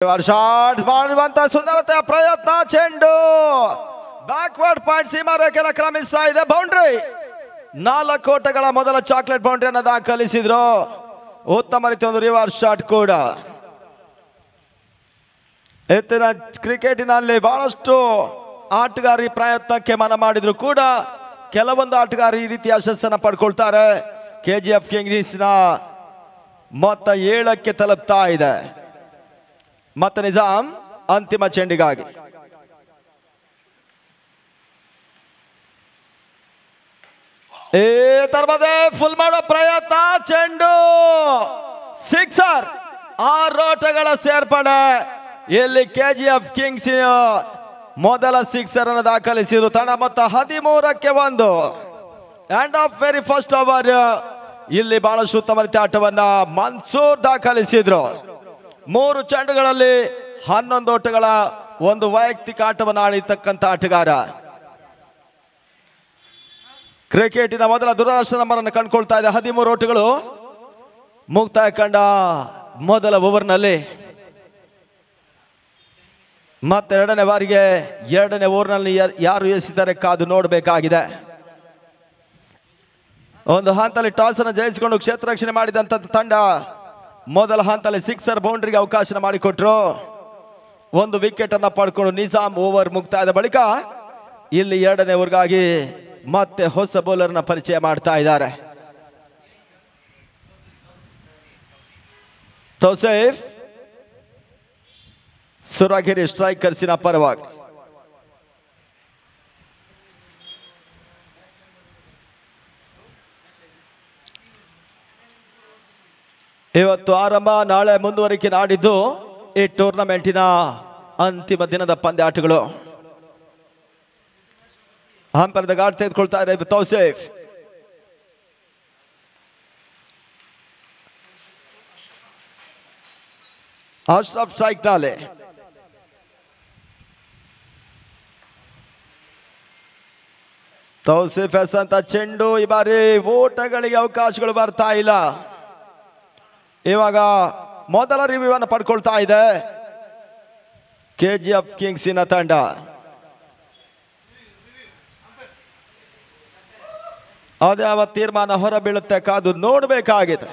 Shot ಮಾಡುವಂತ ಸುಂದರತೆಯ ಪ್ರಯತ್ನ, ಚೆಂಡು ಬ್ಯಾಕ್ವರ್ಡ್ ಪಾಯಿಂಟ್ ಸೀಮಾರೇಖೆಯನ್ನು ಕ್ರಮಿಸ್ತಾ ಇದೆ. ಬೌಂಡ್ರಿ 4 ಓಟಗಳ ಮೊದಲ ಚಾಕ್ಲೇಟ್ ಬೌಂಡ್ರಿಯನ್ನು ದಾಖಲಿಸಿದ್ರು. ಉತ್ತಮ ರೀತಿಯ ಒಂದು ರಿವರ್ಸ್ ಶಾಟ್ ಕೂಡ. ಎತ್ತಿನ ಕ್ರಿಕೆಟಿನಲ್ಲಿ ಬಹಳಷ್ಟು ಆಟಗಾರಿ ಪ್ರಯತ್ನಕ್ಕೆ ಮನ ಮಾಡಿದ್ರು ಕೂಡ ಕೆಲವೊಂದು ಆಟಗಾರರು ಈ ರೀತಿಯ ಯಶಸ್ಸನ್ನು ಪಡ್ಕೊಳ್ತಾರೆ. ಕೆಜಿಎಫ್ ಕಿಂಗ್ಸ್ನ ಮೊತ್ತ 7ಕ್ಕೆ ತಲುಪ್ತಾ ಇದೆ. ಮತ್ತೆ ನಿಜಾಮ್ ಅಂತಿಮ ಚೆಂಡಿಗಾಗಿ ತರ್ಬದೆ ಫುಲ್ ಮಾಡೋ ಪ್ರಯತ್ನ, ಚೆಂಡು ಸಿಕ್ಸರ್. 6 ಓಟಗಳ ಸೇರ್ಪಡೆ. ಇಲ್ಲಿ ಕೆಜಿಎಫ್ ಕಿಂಗ್ಸ್ ಮೊದಲ ಸಿಕ್ಸರ್ ಅನ್ನು ದಾಖಲಿಸಿದ್ರು. ತಂಡ ಮೊತ್ತ 13ಕ್ಕೆ 1. End of very first over. ಇಲ್ಲಿ ಬಹಳಷ್ಟು ಉತ್ತಮ ರೀತಿಯ ಆಟವನ್ನ ಮನ್ಸೂರ್ ದಾಖಲಿಸಿದ್ರು. 3 ಚೆಂಡುಗಳಲ್ಲಿ 11 ಓಟಗಳ ಒಂದು ವೈಯಕ್ತಿಕ ಆಟವನ್ನು ಆಡಿರ್ತಕ್ಕಂಥ ಆಟಗಾರ. ಕ್ರಿಕೆಟಿನ ಮೊದಲ ದುರದರ್ಶನ ನಂಬರನ್ನು ಕಂಡುಕೊಳ್ತಾ ಇದೆ. 13 ಓಟಗಳು ಮುಕ್ತಾಯ ಕಂಡ ಮೊದಲ ಓವರ್ನಲ್ಲಿ. ಮತ್ತೆ 2ನೇ ಬಾರಿಗೆ 2ನೇ ಓವರ್ನಲ್ಲಿ ಯಾರು ಎಸೆತಾರೆ ಕಾದು ನೋಡಬೇಕಾಗಿದೆ. ಒಂದು ಹಂತದಲ್ಲಿ ಟಾಸ್ ಅನ್ನು ಜಯಿಸಿಕೊಂಡು ಕ್ಷೇತ್ರ ರಕ್ಷಣೆ ಮಾಡಿದಂತ ತಂಡ ಮೊದಲ ಹಂತದಲ್ಲಿ ಸಿಕ್ಸರ್ ಬೌಂಡ್ರಿಗೆ ಅವಕಾಶ ಮಾಡಿಕೊಟ್ರು. 1 ವಿಕೆಟ್ ಅನ್ನು ಪಡ್ಕೊಂಡು ನಿಜಾಮ್ ಓವರ್ ಮುಕ್ತಾಯದ ಬಳಿಕ ಇಲ್ಲಿ 2ನೇ ಓವರ್ಗಾಗಿ ಮತ್ತೆ ಹೊಸ ಬೌಲರ್ನ ಪರಿಚಯ ಮಾಡ್ತಾ ಇದ್ದಾರೆ. ತೌಸೀಫ್ ಸುರಗಿರಿ ಸ್ಟ್ರೈಕರ್ಸಿನ ಪರವಾಗಿ. ಇವತ್ತು ಆರಂಭ, ನಾಳೆ ಮುಂದುವರಿಕೆ, ನಾಡಿದ್ದು ಈ ಟೂರ್ನಮೆಂಟಿನ ಅಂತಿಮ ದಿನದ ಪಂದ್ಯಾಟಗಳು. ಹಂಪರದ ಗಾಡ್ ತೆಗೆದುಕೊಳ್ತಾ ಇದ್ದಾರೆ ತೌಸೀಫ್. ಅಶ್ರಫ್ ಸ್ಟ್ರೈಕ್ ನಲ್ಲಿ. ತೌಸೀಫ್ ಎಸೆದಂತ ಚೆಂಡು ಈ ಬಾರಿ ಓಟಗಳಿಗೆ ಅವಕಾಶಗಳು ಬರ್ತಾ ಇಲ್ಲ. ಇವಾಗ ಮೊದಲ ರಿವ್ಯೂ ಅನ್ನು ಪಡ್ಕೊಳ್ತಾ ಇದೆ ಕೆಜಿಎಫ್ ಕಿಂಗ್ಸಿನ ತಂಡ. ಅದ್ಯಾವ ತೀರ್ಮಾನ ಹೊರಬೀಳುತ್ತೆ ಕಾದು ನೋಡಬೇಕಾಗಿದೆ.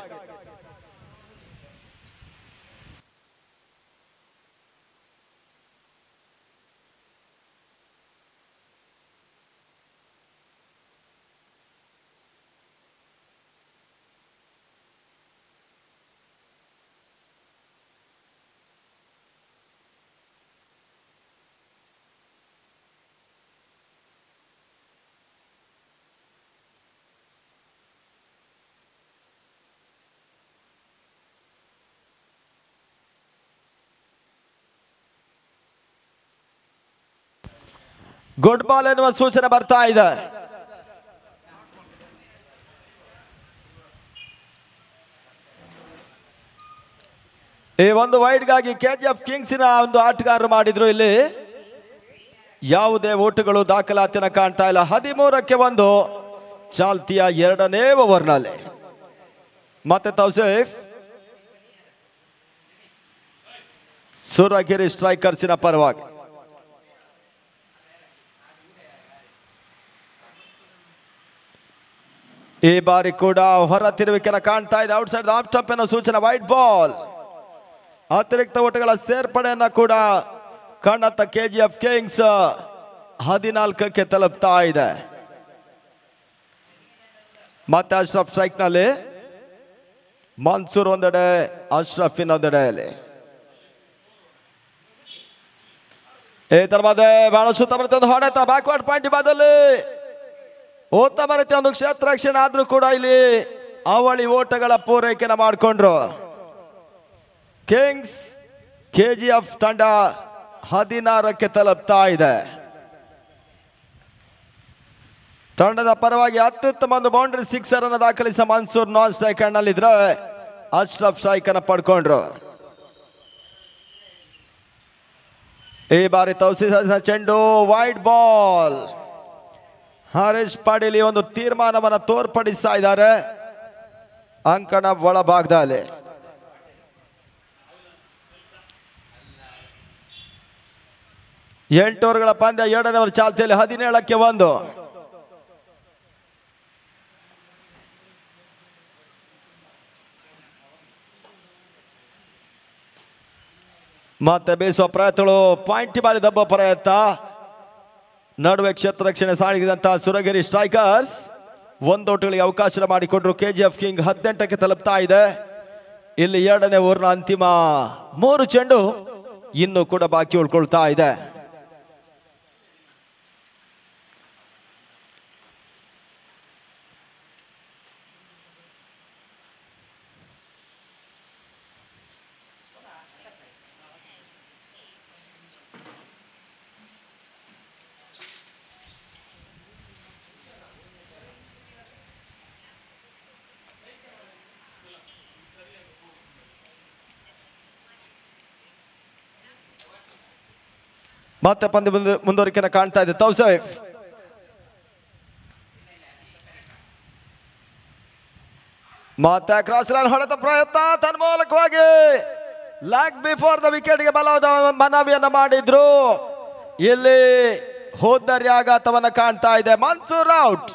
ಗುಡ್ ಬಾಲ್ ಎನ್ನುವ ಸೂಚನೆ ಬರ್ತಾ ಇದೆ. ಈ ಒಂದು ವೈಡ್ಗಾಗಿ ಕೆಜಿಎಫ್ ಕಿಂಗ್ಸಿನ ಒಂದು ಆಟಗಾರರು ಮಾಡಿದ್ರು. ಇಲ್ಲಿ ಯಾವುದೇ ಓಟುಗಳು ದಾಖಲಾತಿಯನ್ನು ಕಾಣ್ತಾ ಇಲ್ಲ. 13ಕ್ಕೆ 1 ಚಾಲ್ತಿಯ 2ನೇ ಓವರ್ನಲ್ಲಿ. ಮತ್ತೆ ತೌಸೀಫ್ ಸುರಗಿರಿ ಸ್ಟ್ರೈಕರ್ಸಿನ ಪರವಾಗಿ. ಈ ಬಾರಿ ಕೂಡ ಹೊರ ತಿರುವಿಕೆಯನ್ನು ಕಾಣ್ತಾ ಇದೆ. ಔಟ್ ಸೈಡ್ ಆಫ್ ಸ್ಟಂಪ್ ಎನ್ನುವ ಸೂಚನೆ. White ball. ಅತಿರಿಕ್ತ ಓಟಗಳ ಸೇರ್ಪಡೆಯನ್ನ ಕೂಡ ಕಾಣುತ್ತ ಕೆಜಿಎಫ್ ಕಿಂಗ್ಸ್ 14ಕ್ಕೆ ತಲುಪ್ತಾ ಇದೆ. ಮತ್ತೆ ಅಶ್ರಫ್ ಸ್ಟ್ರೈಕ್ ನಲ್ಲಿ. ಮನ್ಸೂರ್ ಒಂದೆಡೆ, ಅಶ್ರಫ್ ಇನ್ನೊಂದೆಡೆಯಲ್ಲಿ. ಈ ತರವಾದ ಬಹಳ ಸುತ್ತಮುತ್ತ ಒಂದು ಹೊಡೆತ ಬ್ಯಾಕ್ವರ್ಡ್ ಪಾಯಿಂಟ್ ಬಾದಲ್ಲಿ ಉತ್ತಮ ರೀತಿಯ ಒಂದು ಕ್ಷೇತ್ರ ರಕ್ಷಣೆ ಆದ್ರೂ ಕೂಡ ಇಲ್ಲಿ ಅವಳಿ ಓಟಗಳ ಪೂರೈಕೆಯನ್ನು ಮಾಡಿಕೊಂಡ್ರು ಕಿಂಗ್ಸ್. ಕೆಜಿಎಫ್ ತಂಡ 16ಕ್ಕೆ ತಲುಪ್ತಾ ಇದೆ. ತಂಡದ ಪರವಾಗಿ ಅತ್ಯುತ್ತಮ ಒಂದು ಬೌಂಡ್ರಿ ಸಿಕ್ಸರ್ ಅನ್ನು ದಾಖಲಿಸಿದ ಮನ್ಸೂರ್ ನಾನ್ ಸ್ಟ್ರೈಕ್ ನಲ್ಲಿದ್ರೆ ಅಶ್ರಫ್ ಸ್ಟ್ರೈಕ್ ಅನ್ನು ಪಡ್ಕೊಂಡ್ರು. ಈ ಬಾರಿ ತೌಸೀಫ್ ಚೆಂಡು, ವೈಡ್ ಬಾಲ್. ಹರೀಶ್ ಪಾಟೀಲ್ ಒಂದು ತೀರ್ಮಾನವನ್ನು ತೋರ್ಪಡಿಸ್ತಾ ಇದ್ದಾರೆ ಅಂಕಣ ಒಳಭಾಗದಲ್ಲಿ. 8 ಓವರ್ಗಳ ಪಂದ್ಯ 2ನೇ ಓವರ್ ಚಾಲ್ತಿಯಲ್ಲಿ 17ಕ್ಕೆ 1. ಮತ್ತೆ ಬೀಸುವ ಪ್ರಯತ್ನಗಳು ಪಾಯಿಂಟ್ ಬಾಲಿ ದಬ್ಬ ಪ್ರಯತ್ನ ನಡುವೆ ಕ್ಷೇತ್ರ ರಕ್ಷಣೆ ಸಾಗಿದಂತಹ ಸುರಗಿರಿ ಸ್ಟ್ರೈಕರ್ಸ್ 1 ಔಟ್ಗಳಿಗೆ ಅವಕಾಶ ಮಾಡಿಕೊಟ್ರು. KGF ಕಿಂಗ್ 18ಕ್ಕೆ ತಲುಪ್ತಾ ಇದೆ. ಇಲ್ಲಿ 2ನೇ ಓವರ್ನ ಅಂತಿಮ 3 ಚೆಂಡು ಇನ್ನೂ ಕೂಡ ಬಾಕಿ ಉಳ್ಕೊಳ್ತಾ ಇದೆ. ಮತ್ತೆ ಪಂದ್ಯ ಮುಂದುವರಿಕೆಯನ್ನು ಕಾಣ್ತಾ ಇದೆ. ತೌಸೈಫ್ ಮತ್ತೆ ಕ್ರಾಸ್ ಲೈನ್ ಹೊಡೆದ ಪ್ರಯತ್ನ ತನ್ಮೂಲಕವಾಗಿ ಲೆಗ್ ಬಿಫೋರ್ ದ ವಿಕೆಟ್ಗೆ ಬಲವಾದ ಮನವಿಯನ್ನ ಮಾಡಿದ್ರು. ಇಲ್ಲಿ ಹೋದರಿ ಆಘಾತವನ್ನ ಕಾಣ್ತಾ ಇದೆ. ಮನ್ಸೂರ್ ಔಟ್.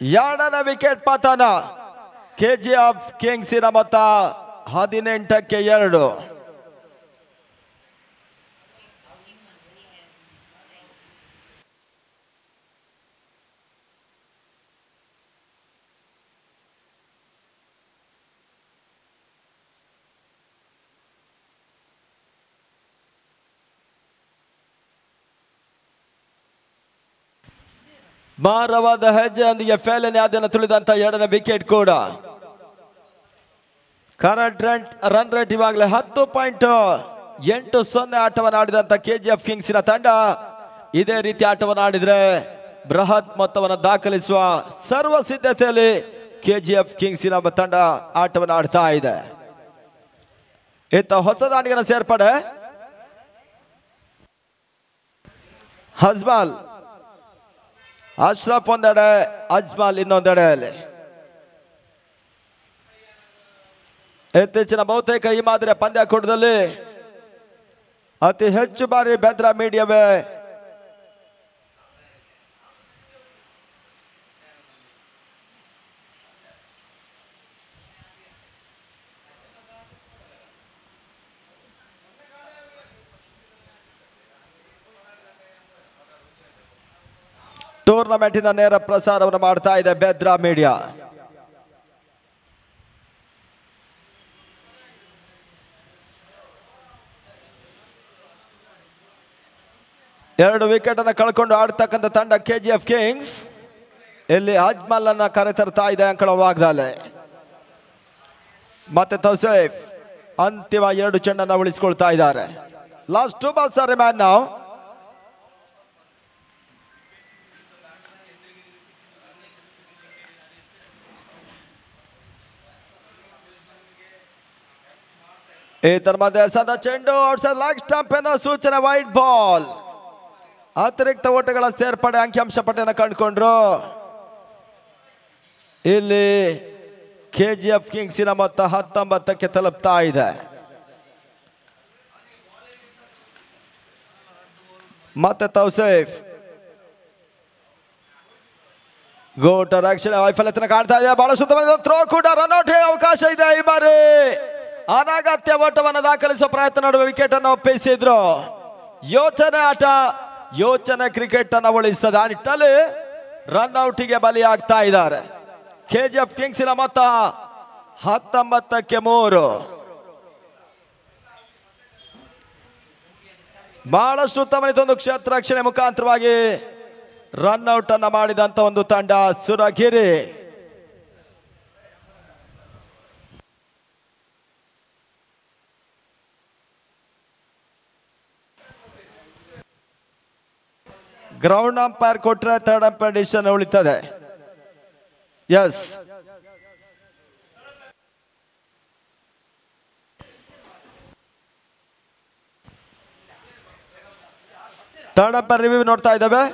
2ನೇ ವಿಕೆಟ್ ಪತನ. KGF ಕಿಂಗ್ಸಿನ ಮೊತ್ತ 18ಕ್ಕೆ 2. ಭಾರವಾದ ಹೆಜ್ಜೆಯೊಂದಿಗೆ ಫೇಲನೆ ಅದನ್ನು ತುಳಿದಂತ 2ನೇ ವಿಕೆಟ್ ಕೂಡ. ಕರೆಂಟ್ ರನ್ ರೇಟ್ ಇವಾಗಲೇ 10.80 ಆಟವನ್ನು ಆಡಿದಂತ KGF ಕಿಂಗ್ಸಿನ ತಂಡ ಇದೇ ರೀತಿ ಆಟವನ್ನು ಆಡಿದ್ರೆ ಬೃಹತ್ ಮೊತ್ತವನ್ನು ದಾಖಲಿಸುವ ಸರ್ವ ಸಿದ್ಧತೆಯಲ್ಲಿ KGF ಕಿಂಗ್ಸಿನ ತಂಡ ಆಟವನ್ನು ಆಡ್ತಾ ಇದೆ. ಇತ್ತ ಹೊಸ ದಾಂಡಿಗನ ಸೇರ್ಪಡೆ ಹಜ್ಮಾಲ್ ಅಶ್ರಫ್ ಒಂದೆಡೆ, ಅಜ್ಮಾಲ್ ಇನ್ನೊಂದೆಡೆಯಲ್ಲಿ. ಇತ್ತೀಚಿನ ಬಹುತೇಕ ಈ ಮಾದರಿಯ ಪಂದ್ಯಾಕೂಟದಲ್ಲಿ ಅತಿ ಹೆಚ್ಚು ಬಾರಿ ಬೆದ್ರಾ ಮೀಡಿಯಾವೇ ಟೂರ್ನಮೆಂಟಿನ ನೇರ ಪ್ರಸಾರವನ್ನು ಮಾಡ್ತಾ ಇದೆ ಬೆದ್ರಾ ಮೀಡಿಯಾ. ಎರಡು ವಿಕೆಟ್ ಅನ್ನು ಕಳ್ಕೊಂಡು ಆಡ್ತಕ್ಕಂಥ ತಂಡ KGF ಕಿಂಗ್ಸ್. ಇಲ್ಲಿ ಅಜ್ಮಲ್ ಅನ್ನ ಕರೆತರ್ತಾ ಇದೆ ಅಂಕಣ ವಾಗ್ದಾಲೆ. ಮತ್ತೆ ತೌಸೈಫ್ ಅಂತಿಮ 2 ಚೆಂಡನ್ನು ಉಳಿಸಿಕೊಳ್ತಾ ಇದ್ದಾರೆ. Last 2 balls are remain now. ಇದರ ಮಧ್ಯೆ ಸದ ಚೆಂಡು ಔಟ್ಸೈಡ್ ಲೆಗ್ ಸ್ಟಂಪ್ ಎನ್ನುವ ಸೂಚನೆ. Wide ball. ಅತಿರಿಕ್ತ ಓಟಗಳ ಸೇರ್ಪಡೆ ಅಂಕಿಅಂಶ ಪಟ್ಟಿಯನ್ನು ಕಂಡುಕೊಂಡ್ರು. ಇಲ್ಲಿ KGF ಕಿಂಗ್ಸಿನ ಮೊತ್ತ 19ಕ್ಕೆ ತಲುಪ್ತಾ ಇದೆ. ಮತ್ತೆ ತೌಸೈಫ್ ಗೋಟ ರಕ್ಷಣೆ ವೈಫಲ್ಯತೆಯನ್ನು ಕಾಣ್ತಾ ಇದೆ. ಬಹಳ ಸುತ್ತಮುತ್ತ ಥ್ರೋ ಕೂಡ ರನ್ಔಟ್ ಅವಕಾಶ ಇದೆ. ಈ ಬಾರಿ ಅನಗತ್ಯ ಓಟವನ್ನು ದಾಖಲಿಸುವ ಪ್ರಯತ್ನ ನಡುವೆ ವಿಕೆಟ್ ಅನ್ನು ಒಪ್ಪಿಸಿದ್ರು. ಯೋಚನೆ ಆಟ, ಯೋಚನೆ ಕ್ರಿಕೆಟ್ ಅನ್ನು ಉಳಿಸ್ತದೆ. ಆ ನಿಟ್ಟಲ್ಲಿ ರನ್ಔಟಿಗೆ ಬಲಿಯಾಗ್ತಾ ಇದ್ದಾರೆ. KGF ಕಿಂಗ್ಸಿನ ಮೊತ್ತ 19ಕ್ಕೆ 3. ಬಹಳಷ್ಟು ಉತ್ತಮ ಕ್ಷೇತ್ರ ರಕ್ಷಣೆ ಮುಖಾಂತರವಾಗಿ ರನ್ಔಟ್ ಅನ್ನು ಮಾಡಿದಂತ ಒಂದು ತಂಡ ಸುರಗಿರಿ. ಗ್ರೌಂಡ್ ಅಂಪೈರ್ ಕೊಟ್ರೆ ಥರ್ಡ್ ಅಂಪೈರ್ ಡಿಸಿಷನ್ ಉಳಿತದೆ. ಎಸ್, ಥರ್ಡ್ ಅಂಪೈರ್ ರಿವ್ಯೂ ನೋಡ್ತಾ ಇದ್ದಾವೆ.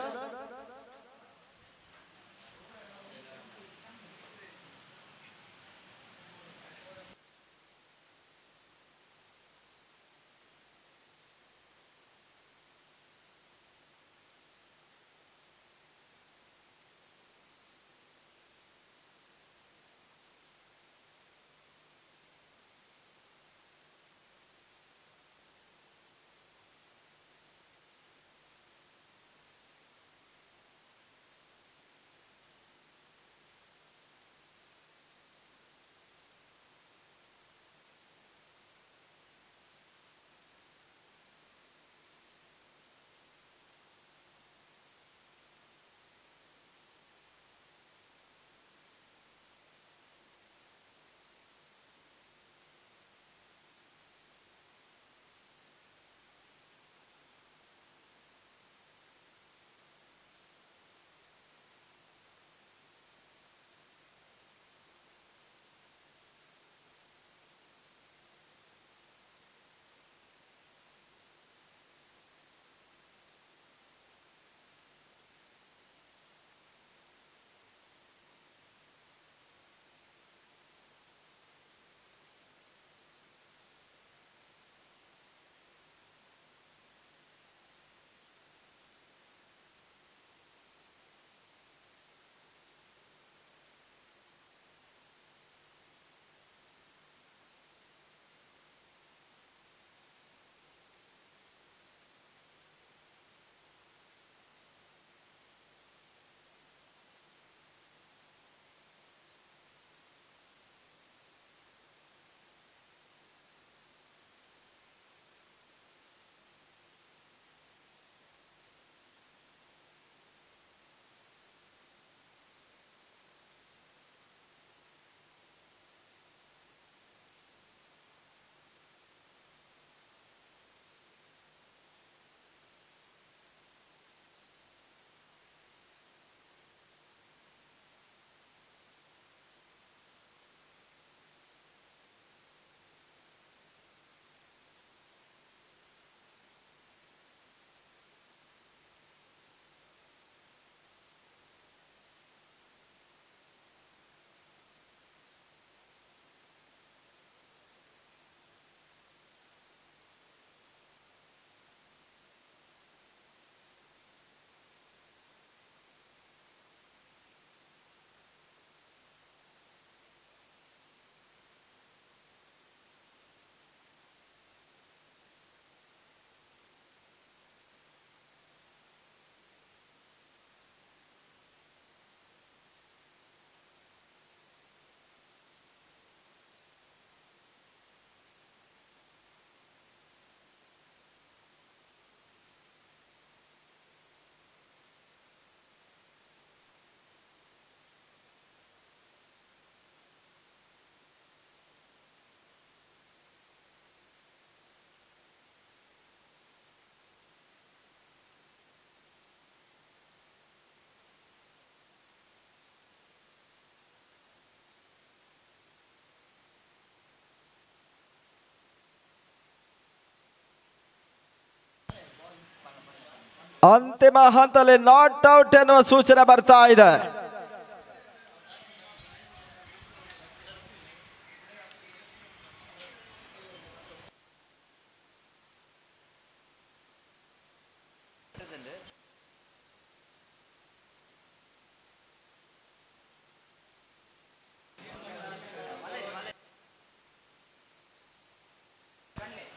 ಅಂತಿಮ ಹಂತದಲ್ಲಿ ನಾಟ್ ಔಟ್ ಎನ್ನುವ ಸೂಚನೆ ಬರ್ತಾ ಇದೆ.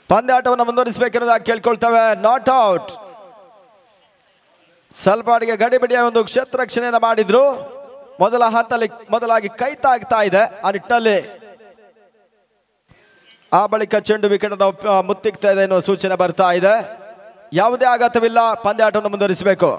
ಪಂದ್ಯಾಟವನ್ನು ಮುಂದುವರಿಸಬೇಕೆನ್ನುವುದಾಗಿ ಕೇಳ್ಕೊಳ್ತೇವೆ. Not out. ಸ್ವಲ್ಪ ಅಡಿಗೆ ಗಡಿಬಿಡಿಯ ಒಂದು ಕ್ಷೇತ್ರ ರಕ್ಷಣೆಯನ್ನು ಮಾಡಿದ್ರು. ಮೊದಲ ಹಂತದಲ್ಲಿ ಮೊದಲಾಗಿ ಕೈ ತಾಗ್ತಾ ಇದೆ. ಆ ನಿಟ್ಟಿನಲ್ಲಿ ಆ ಬಳಿಕ ಚೆಂಡು ವಿಕೆಟ್ ಮುತ್ತಿಕ್ತಾ ಇದೆ ಎನ್ನುವ ಸೂಚನೆ ಬರ್ತಾ ಇದೆ. ಯಾವುದೇ ಆಘಾತವಿಲ್ಲ. ಪಂದ್ಯಾಟವನ್ನು ಮುಂದುವರಿಸಬೇಕು.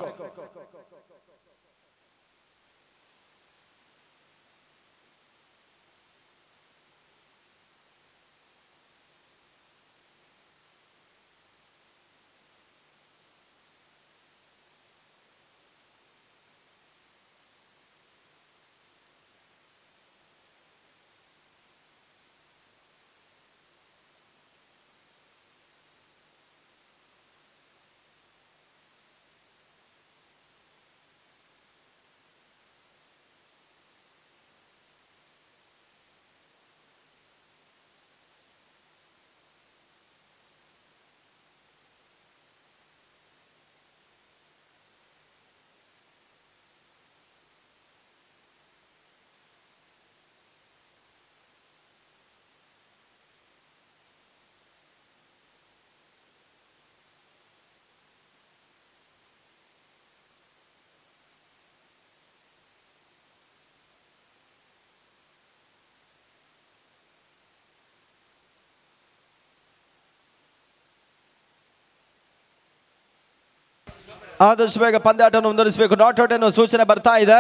ಆದಷ್ಟು ಬೇಗ ಪಂದ್ಯಾಟವನ್ನು ಮುಂದುವರಿಸಬೇಕು. ನಾಟ್ ಔಟ್ ಎನ್ನುವ ಸೂಚನೆ ಬರ್ತಾ ಇದೆ.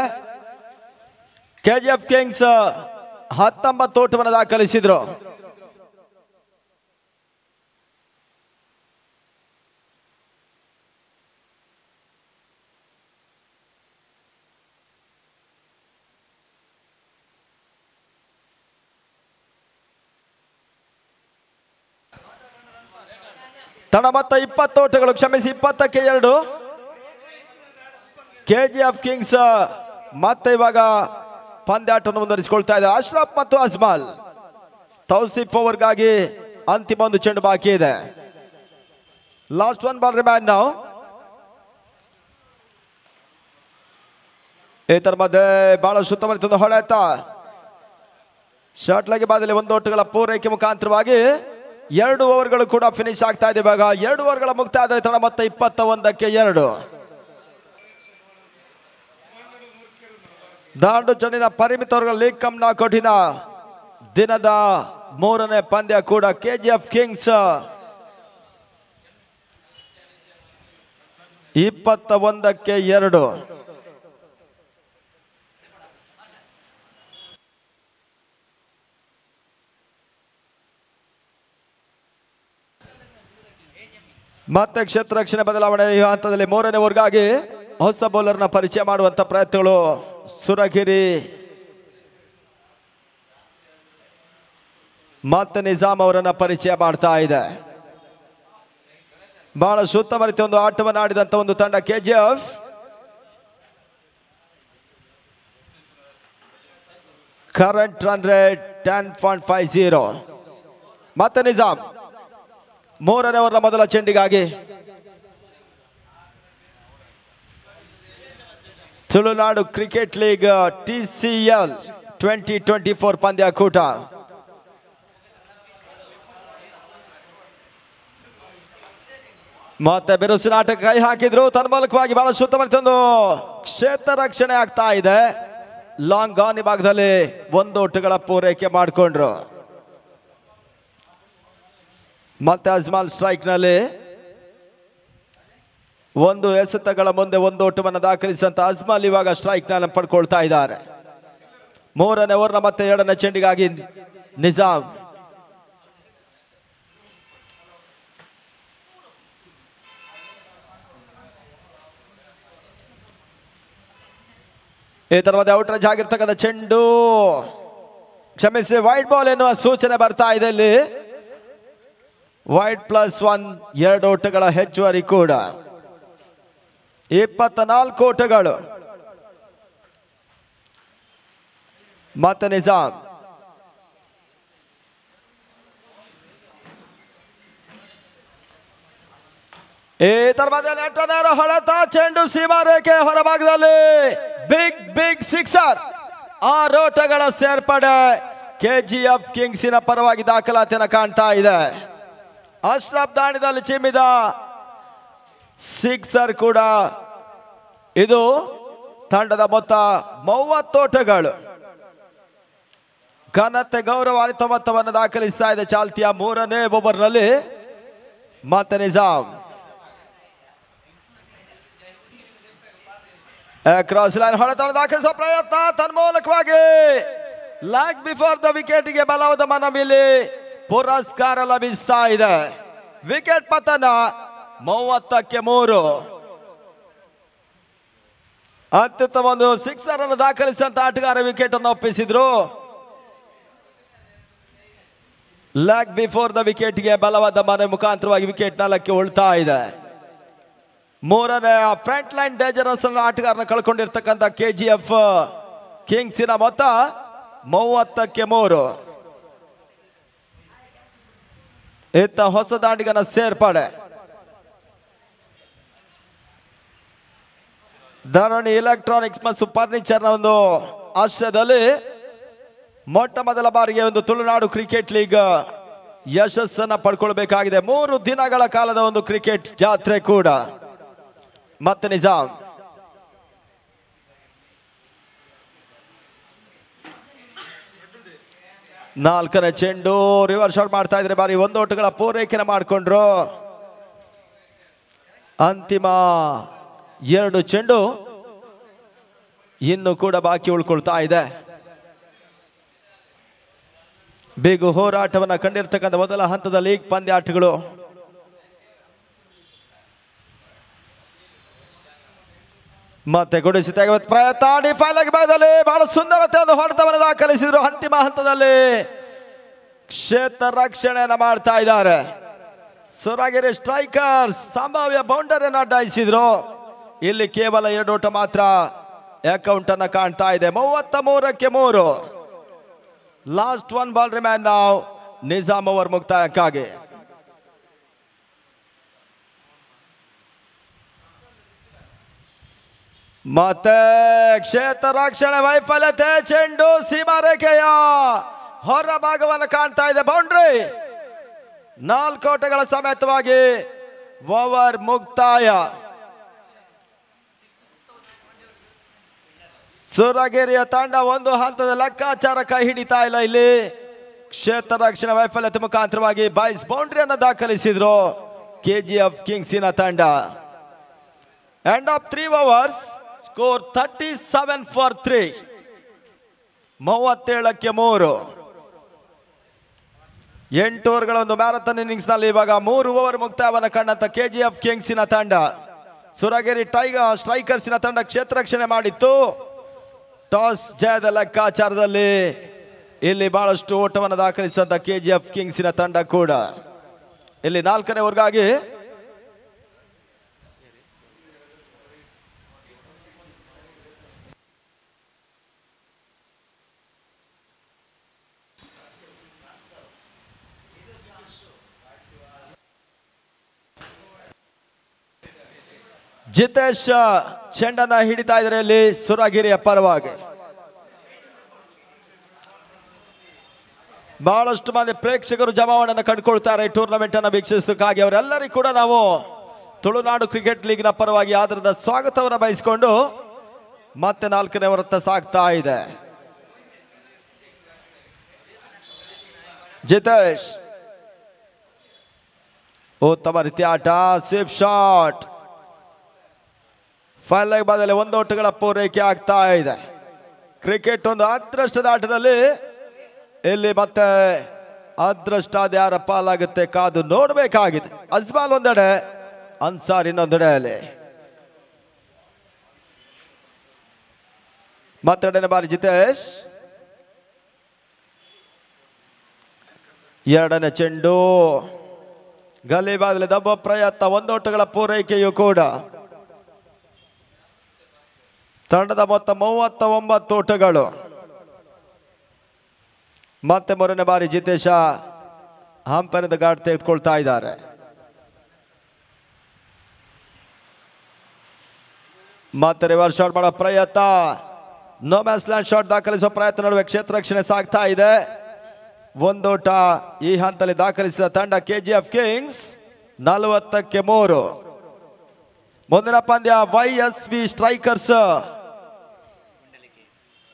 ಕೆಜಿಎಫ್ ಕಿಂಗ್ಸ್ 19 ಓಟವನ್ನು ದಾಖಲಿಸಿದ್ರು. ತಡ ಮೊತ್ತ 20 ಓಟಗಳು, ಕ್ಷಮಿಸಿ 20ಕ್ಕೆ 2. ಕೆಜಿಎಫ್ ಕಿಂಗ್ಸ್ ಮತ್ತೆ ಇವಾಗ ಪಂದ್ಯಾಟವನ್ನು ಮುಂದುವರಿಸಿಕೊಳ್ತಾ ಇದೆ. ಅಶ್ರಫ್ ಮತ್ತು ಅಜ್ಮಲ್. ತೌಸಿಫ್ ಓವರ್ಗಾಗಿ ಅಂತಿಮ ಒಂದು ಚೆಂಡು ಬಾಕಿ ಇದೆ. Last one ball remain now. ಇದರ ಮಧ್ಯೆ ಬಹಳ ಸುತ್ತಮುತ್ತ ಹೊಡೆತ ಶಾಟ್ಲಾಗಿ ಬಾದಲ್ಲಿ 1 ಓಟಗಳ ಪೂರೈಕೆ ಮುಖಾಂತರವಾಗಿ 2 ಓವರ್ಗಳು ಕೂಡ ಫಿನಿಶ್ ಆಗ್ತಾ ಇದೆ. ಇವಾಗ 2 ಓವರ್ಗಳ ಮುಕ್ತಾಯ ಆದರೆ ತಡ ಮೊತ್ತ 21ಕ್ಕೆ 2. ದಾಂಡು ಚೆಂಡಿನ ಪರಿಮಿತ ಓವರ್ಗಳ ಲೀಗ್ ಕಮ್ ನಾಕೌಟಿನ ದಿನದ 3ನೇ ಪಂದ್ಯ ಕೂಡ ಕೆಜಿಎಫ್ ಕಿಂಗ್ಸ್ 21ಕ್ಕೆ 2. ಮತ್ತೆ ಕ್ಷೇತ್ರ ರಕ್ಷಣೆ ಬದಲಾವಣೆ ಈ ಹಂತದಲ್ಲಿ 3ನೇ ಓವರ್ಗಾಗಿ ಹೊಸ ಬೌಲರ್ನ ಪರಿಚಯ ಮಾಡುವಂತ ಪ್ರಯತ್ನಗಳು ಸುರಗಿರಿ ಮತ್ತೆ ನಿಜಾಮ್ ಅವರನ್ನ ಪರಿಚಯ ಮಾಡ್ತಾ ಇದೆ. ಬಹಳ ಉತ್ತಮ ರೀತಿಯ ಒಂದು ಆಟವನ್ನು ಆಡಿದಂತ ಒಂದು ತಂಡ ಕೆಜಿಎಫ್. Current run rate 10.50. ಮತ್ತೆ ನಿಜಾಮ್ 3ನೇ ಓವರ್ನ ಮೊದಲ ಚೆಂಡಿಗಾಗಿ ತುಳುನಾಡು ಕ್ರಿಕೆಟ್ ಲೀಗ್ TCL 2024 ಪಂದ್ಯಾಕೂಟ. ಮತ್ತೆ ಬಿರುಸಿನ ಆಟಕ್ಕೆ ಕೈ ಹಾಕಿದ್ರು. ತನ್ಮೂಲಕವಾಗಿ ಬಹಳ ಉತ್ತಮ ಕ್ಷೇತ್ರ ರಕ್ಷಣೆ ಆಗ್ತಾ ಇದೆ. ಲಾಂಗ್ ಆನ್ ಭಾಗದಲ್ಲಿ 1 ಓಟಗಳ ಪೂರೈಕೆ ಮಾಡಿಕೊಂಡ್ರು. ಮತ್ತೆ ಅಜ್ಮಲ್ ಸ್ಟ್ರೈಕ್ ನಲ್ಲಿ 1 ಎಸೆತಗಳ ಮುಂದೆ 1 ಓಟವನ್ನು ದಾಖಲಿಸಿದಂತ ಅಜ್ಮಲ್ ಇವಾಗ ಸ್ಟ್ರೈಕ್ ನಲ್ಲಿ ಪಡ್ಕೊಳ್ತಾ ಇದ್ದಾರೆ. 3ನೇ ಓವರ್ನ ಮತ್ತೆ 2ನೇ ಚೆಂಡಿಗಾಗಿ ನಿಜಾಮ್. ಈ ತರವಾದ ಔಟ್ ರಜ್ ಆಗಿರ್ತಕ್ಕಂಥ ಚೆಂಡು, ಕ್ಷಮಿಸಿ ವೈಡ್ ಬಾಲ್ ಎನ್ನುವ ಸೂಚನೆ ಬರ್ತಾ ಇದೆ. ಇಲ್ಲಿ ವೈಡ್ +1 2 ಓಟಗಳ ಹೆಚ್ಚುವರಿ ಕೂಡ. 24 ಓಟಗಳು. ಮತ್ತೆ ನಿಜಾಮ್ ಈ ತರಬಾದಲ್ಲಿ ನೆಟ್ಟನೇರ ಹೊಡೆತ, ಚೆಂಡು ಸೀಮಾ ರೇಖೆ ಹೊರಭಾಗದಲ್ಲಿ ಬಿಗ್ ಸಿಕ್ಸರ್. 6 ಓಟಗಳ ಸೇರ್ಪಡೆ ಕೆಜಿಎಫ್ ಕಿಂಗ್ಸಿನ ಪರವಾಗಿ ದಾಖಲಾತಿಯನ್ನು ಕಾಣ್ತಾ ಇದೆ. ಅಶ್ರಫ್ ದಾಂಡಿದಲ್ಲಿ ಚಿಮ್ಮಿದ ಸಿಕ್ಸರ್ ಕೂಡ. ಇದು ತಂಡದ ಮೊತ್ತ 30 ಓಟಗಳು. ಘನತೆ ಗೌರವಾನ್ವಿತ ಮೊತ್ತವನ್ನು ದಾಖಲಿಸ್ತಾ ಇದೆ ಚಾಲ್ತಿಯ 3ನೇ ಓವರ್ನಲ್ಲಿ. ಮತ್ತೆ ನಿಜಾಮ್ ಕ್ರಾಸ್ ಲೈನ್ ಹೊಡೆತ ದಾಖಲಿಸುವ ಪ್ರಯತ್ನ, ತನ್ಮೂಲಕವಾಗಿ ಲೆಗ್ ಬಿಫೋರ್ ದ ವಿಕೆಟ್ಗೆ ಬಲವಾದ ಮನವಿಲ್ಲಿ ಪುರಸ್ಕಾರ ಲಭಿಸ್ತಾ ಇದೆ. ವಿಕೆಟ್ ಪತನ 30ಕ್ಕೆ 3. ಅತ್ಯುತ್ತಮ ಒಂದು ಸಿಕ್ಸರ್ ಅನ್ನು ದಾಖಲಿಸಿದಂತ ಆಟಗಾರ ವಿಕೆಟ್ ಅನ್ನು ಒಪ್ಪಿಸಿದ್ರು. ಲೆಗ್ ಬಿಫೋರ್ ದ ವಿಕೆಟ್ಗೆ ಬಲವಾದ ಮನೆ ಮುಖಾಂತರವಾಗಿ ವಿಕೆಟ್ 4ಕ್ಕೆ ಉಳ್ತಾ ಇದೆ. 3ನೇ ಫ್ರಂಟ್ ಲೈನ್ ಡೇಂಜರಸ್ ಆಟಗಾರನ ಕಳ್ಕೊಂಡಿರ್ತಕ್ಕಂಥ ಕೆಜಿಎಫ್ ಕಿಂಗ್ಸಿನ ಮೊತ್ತ 30ಕ್ಕೆ 3. ಇತ್ತ ಹೊಸ ದಾಂಡಿಗನ ಸೇರ್ಪಡೆ. ಧರಣಿ ಎಲೆಕ್ಟ್ರಾನಿಕ್ಸ್ ಮತ್ತು ಫರ್ನಿಚರ್ನ ಒಂದು ಆಶ್ರಯದಲ್ಲಿ ಮೊಟ್ಟ ಮೊದಲ ಬಾರಿಗೆ ಒಂದು ತುಳುನಾಡು ಕ್ರಿಕೆಟ್ ಲೀಗ್ ಯಶಸ್ಸನ್ನು ಪಡ್ಕೊಳ್ಬೇಕಾಗಿದೆ. 3 ದಿನಗಳ ಕಾಲದ ಒಂದು ಕ್ರಿಕೆಟ್ ಜಾತ್ರೆ ಕೂಡ. ಮತ್ತೆ ನಿಜಾಮ್ ನಾಲ್ಕನೇ ಚೆಂಡು ರಿವರ್ಸ್ ಶಾಟ್ ಮಾಡ್ತಾ ಇದ್ರೆ ಬಾರಿ 1 ಓಟಗಳ ಪೂರೈಕೆನ ಮಾಡಿಕೊಂಡ್ರು. ಅಂತಿಮ 2 ಚೆಂಡು ಇನ್ನು ಕೂಡ ಬಾಕಿ ಉಳ್ಕೊಳ್ತಾ ಇದೆ. ಬಿಗು ಹೋರಾಟವನ್ನು ಕಂಡಿರ್ತಕ್ಕಂಥ ಮೊದಲ ಹಂತದ ಲೀಗ್ ಪಂದ್ಯಾಟಗಳು. ಮತ್ತೆ ಗುಡಿಸಿ ತೆಗೆಯುವ ಪ್ರಯತ್ನ, ಡಿಫೈಲ್ ಆಗಿ ಭಾಗದಲ್ಲಿ ಬಹಳ ಸುಂದರತೆ ಒಂದು ಹೊಡೆತವನ್ನು ದಾಖಲಿಸಿದ್ರು. ಅಂತಿಮ ಹಂತದಲ್ಲಿ ಕ್ಷೇತ್ರ ರಕ್ಷಣೆಯನ್ನು ಮಾಡ್ತಾ ಇದ್ದಾರೆ ಸುರಗಿರಿ ಸ್ಟ್ರೈಕರ್ಸ್. ಸಂಭಾವ್ಯ ಬೌಂಡರಿಯನ್ನು ಅಡ್ಡಾಯಿಸಿದ್ರು. ಇಲ್ಲಿ ಕೇವಲ 2 ಓಟ ಮಾತ್ರ ಅಕೌಂಟ್ ಅನ್ನು ಕಾಣ್ತಾ ಇದೆ. 33ಕ್ಕೆ 3. ಲಾಸ್ಟ್ 1 ಬಾಲ್ ರಿಮ್ಯಾನ್ ನಾವು ನಿಜಾಮ್ ಓವರ್ ಮುಕ್ತಾಯಕ್ಕಾಗಿ. ಮತ್ತೆ ಕ್ಷೇತ್ರ ರಕ್ಷಣೆ ವೈಫಲ್ಯತೆ, ಚೆಂಡು ಸೀಮಾ ರೇಖೆಯ ಹೊರ ಭಾಗವನ್ನು ಕಾಣ್ತಾ ಇದೆ. ಬೌಂಡ್ರಿ. 4 ಓಟಗಳ ಸಮೇತವಾಗಿ ಓವರ್ ಮುಕ್ತಾಯ. ಸುರಗಿರಿಯ ತಂಡ ಒಂದು ಹಂತದ ಲೆಕ್ಕಾಚಾರ ಕೈ ಹಿಡಿತಾ ಇಲ್ಲ. ಇಲ್ಲಿ ಕ್ಷೇತ್ರ ರಕ್ಷಣೆ ವೈಫಲ್ಯತೆ ಮುಖಾಂತರವಾಗಿ ಬಾಯ್ಸ್ ಬೌಂಡ್ರಿಯನ್ನು ದಾಖಲಿಸಿದ್ರು ಕೆಜಿಎಫ್ ಕಿಂಗ್ಸಿನ ತಂಡ. End of 3 overs, score 37 for 3. 37ಕ್ಕೆ 3. 8 ಓವರ್ಗಳ ಒಂದು ಮ್ಯಾರಥಾನ್ ಇನ್ನಿಂಗ್ಸ್ ನಲ್ಲಿ ಇವಾಗ 3 ಓವರ್ ಮುಕ್ತಾಯವನ್ನು ಕಂಡಂತ ಕೆಜಿಎಫ್ ಕಿಂಗ್ಸಿನ ತಂಡ. ಸುರಗಿರಿ ಸ್ಟ್ರೈಕರ್ಸಿನ ತಂಡ ಕ್ಷೇತ್ರ ರಕ್ಷಣೆ ಮಾಡಿತ್ತು. ಟಾಸ್ ಜಯದ ಲೆಕ್ಕಾಚಾರದಲ್ಲಿ ಇಲ್ಲಿ ಬಹಳಷ್ಟು ಓಟವನ್ನು ದಾಖಲಿಸಿದಂತ ಕೆಜಿಎಫ್ ಕಿಂಗ್ಸಿನ ತಂಡ ಕೂಡ ಇಲ್ಲಿ 4ನೇ ಓವರ್ಗಾಗಿ ಜಿತೇಶ್ ಚೆಂಡನ್ನ ಹಿಡಿತಾ ಇದ್ದಾರೆ ಇಲ್ಲಿ ಸುರಗಿರಿಯ ಪರವಾಗಿ. ಬಹಳಷ್ಟು ಮಂದಿ ಪ್ರೇಕ್ಷಕರು ಜಮಾವಣೆಯನ್ನು ಕಂಡುಕೊಳ್ತಾರೆ ಈ ಟೂರ್ನಮೆಂಟ್ ಅನ್ನು ವೀಕ್ಷಿಸೋದಕ್ಕಾಗಿ. ಅವರೆಲ್ಲರಿಗೂ ಕೂಡ ನಾವು ತುಳುನಾಡು ಕ್ರಿಕೆಟ್ ಲೀಗ್ನ ಪರವಾಗಿ ಆಧಾರದ ಸ್ವಾಗತವನ್ನು ಬಯಸಿಕೊಂಡು ಮತ್ತೆ 4ನೇ ಓವರತ್ತ ಸಾಗ್ತಾ ಇದೆ. ಜಿತೇಶ್ ಉತ್ತಮ ರೀತಿಯ ಆಟ, sweep shot. Final leg Badarli 1 ಓಟಗಳ ಪೂರೈಕೆ ಆಗ್ತಾ ಇದೆ. ಕ್ರಿಕೆಟ್ ಒಂದು ಅದೃಷ್ಟದ ಆಟದಲ್ಲಿ ಇಲ್ಲಿ ಮತ್ತೆ ಅದೃಷ್ಟ ಅದು ಯಾರ ಪಾಲಾಗುತ್ತೆ ಕಾದು ನೋಡಬೇಕಾಗಿದೆ. ಅಜ್ಮಾಲ್ ಒಂದೆಡೆ, ಅನ್ಸಾರ್ ಇನ್ನೊಂದೆಡೆಯಲ್ಲಿ. ಮತ್ತೆರಡನೇ ಬಾರಿ ಜಿತೇಶ್. 2ನೇ ಚೆಂಡು ಗಲ್ಲಿ ಬಾಗಿಲು ದಬ್ಬ ಪ್ರಯತ್ನ, 1 ಓಟಗಳ ಪೂರೈಕೆಯೂ ಕೂಡ. ತಂಡದ ಮೊತ್ತ 39 ಓಟಗಳು. ಮತ್ತೆ ಮೂರನೇ ಬಾರಿ ಜಿತೇಶ ಹಂಪನಿಂದ ಗಾರ್ಡ್ ತೆಗೆದುಕೊಳ್ತಾ ಇದ್ದಾರೆ. ಮತ್ತೆ ರಿವರ್ಸ್ ಶಾಟ್ ಮಾಡೋ ಪ್ರಯತ್ನ, ನೋ ಮ್ಯಾನ್ಸ್ ಲ್ಯಾಂಡ್ ಶಾಟ್ ದಾಖಲಿಸುವ ಪ್ರಯತ್ನ ನಡುವೆ ಕ್ಷೇತ್ರ ರಕ್ಷಣೆ ಸಾಗ್ತಾ ಇದೆ. ಒಂದೋಟ ಈ ಹಂತದಲ್ಲಿ ದಾಖಲಿಸಿದ ತಂಡ ಕೆಜಿಎಫ್ ಕಿಂಗ್ಸ್ 40-3. ಮುಂದಿನ ಪಂದ್ಯ YSV ಸ್ಟ್ರೈಕರ್ಸ್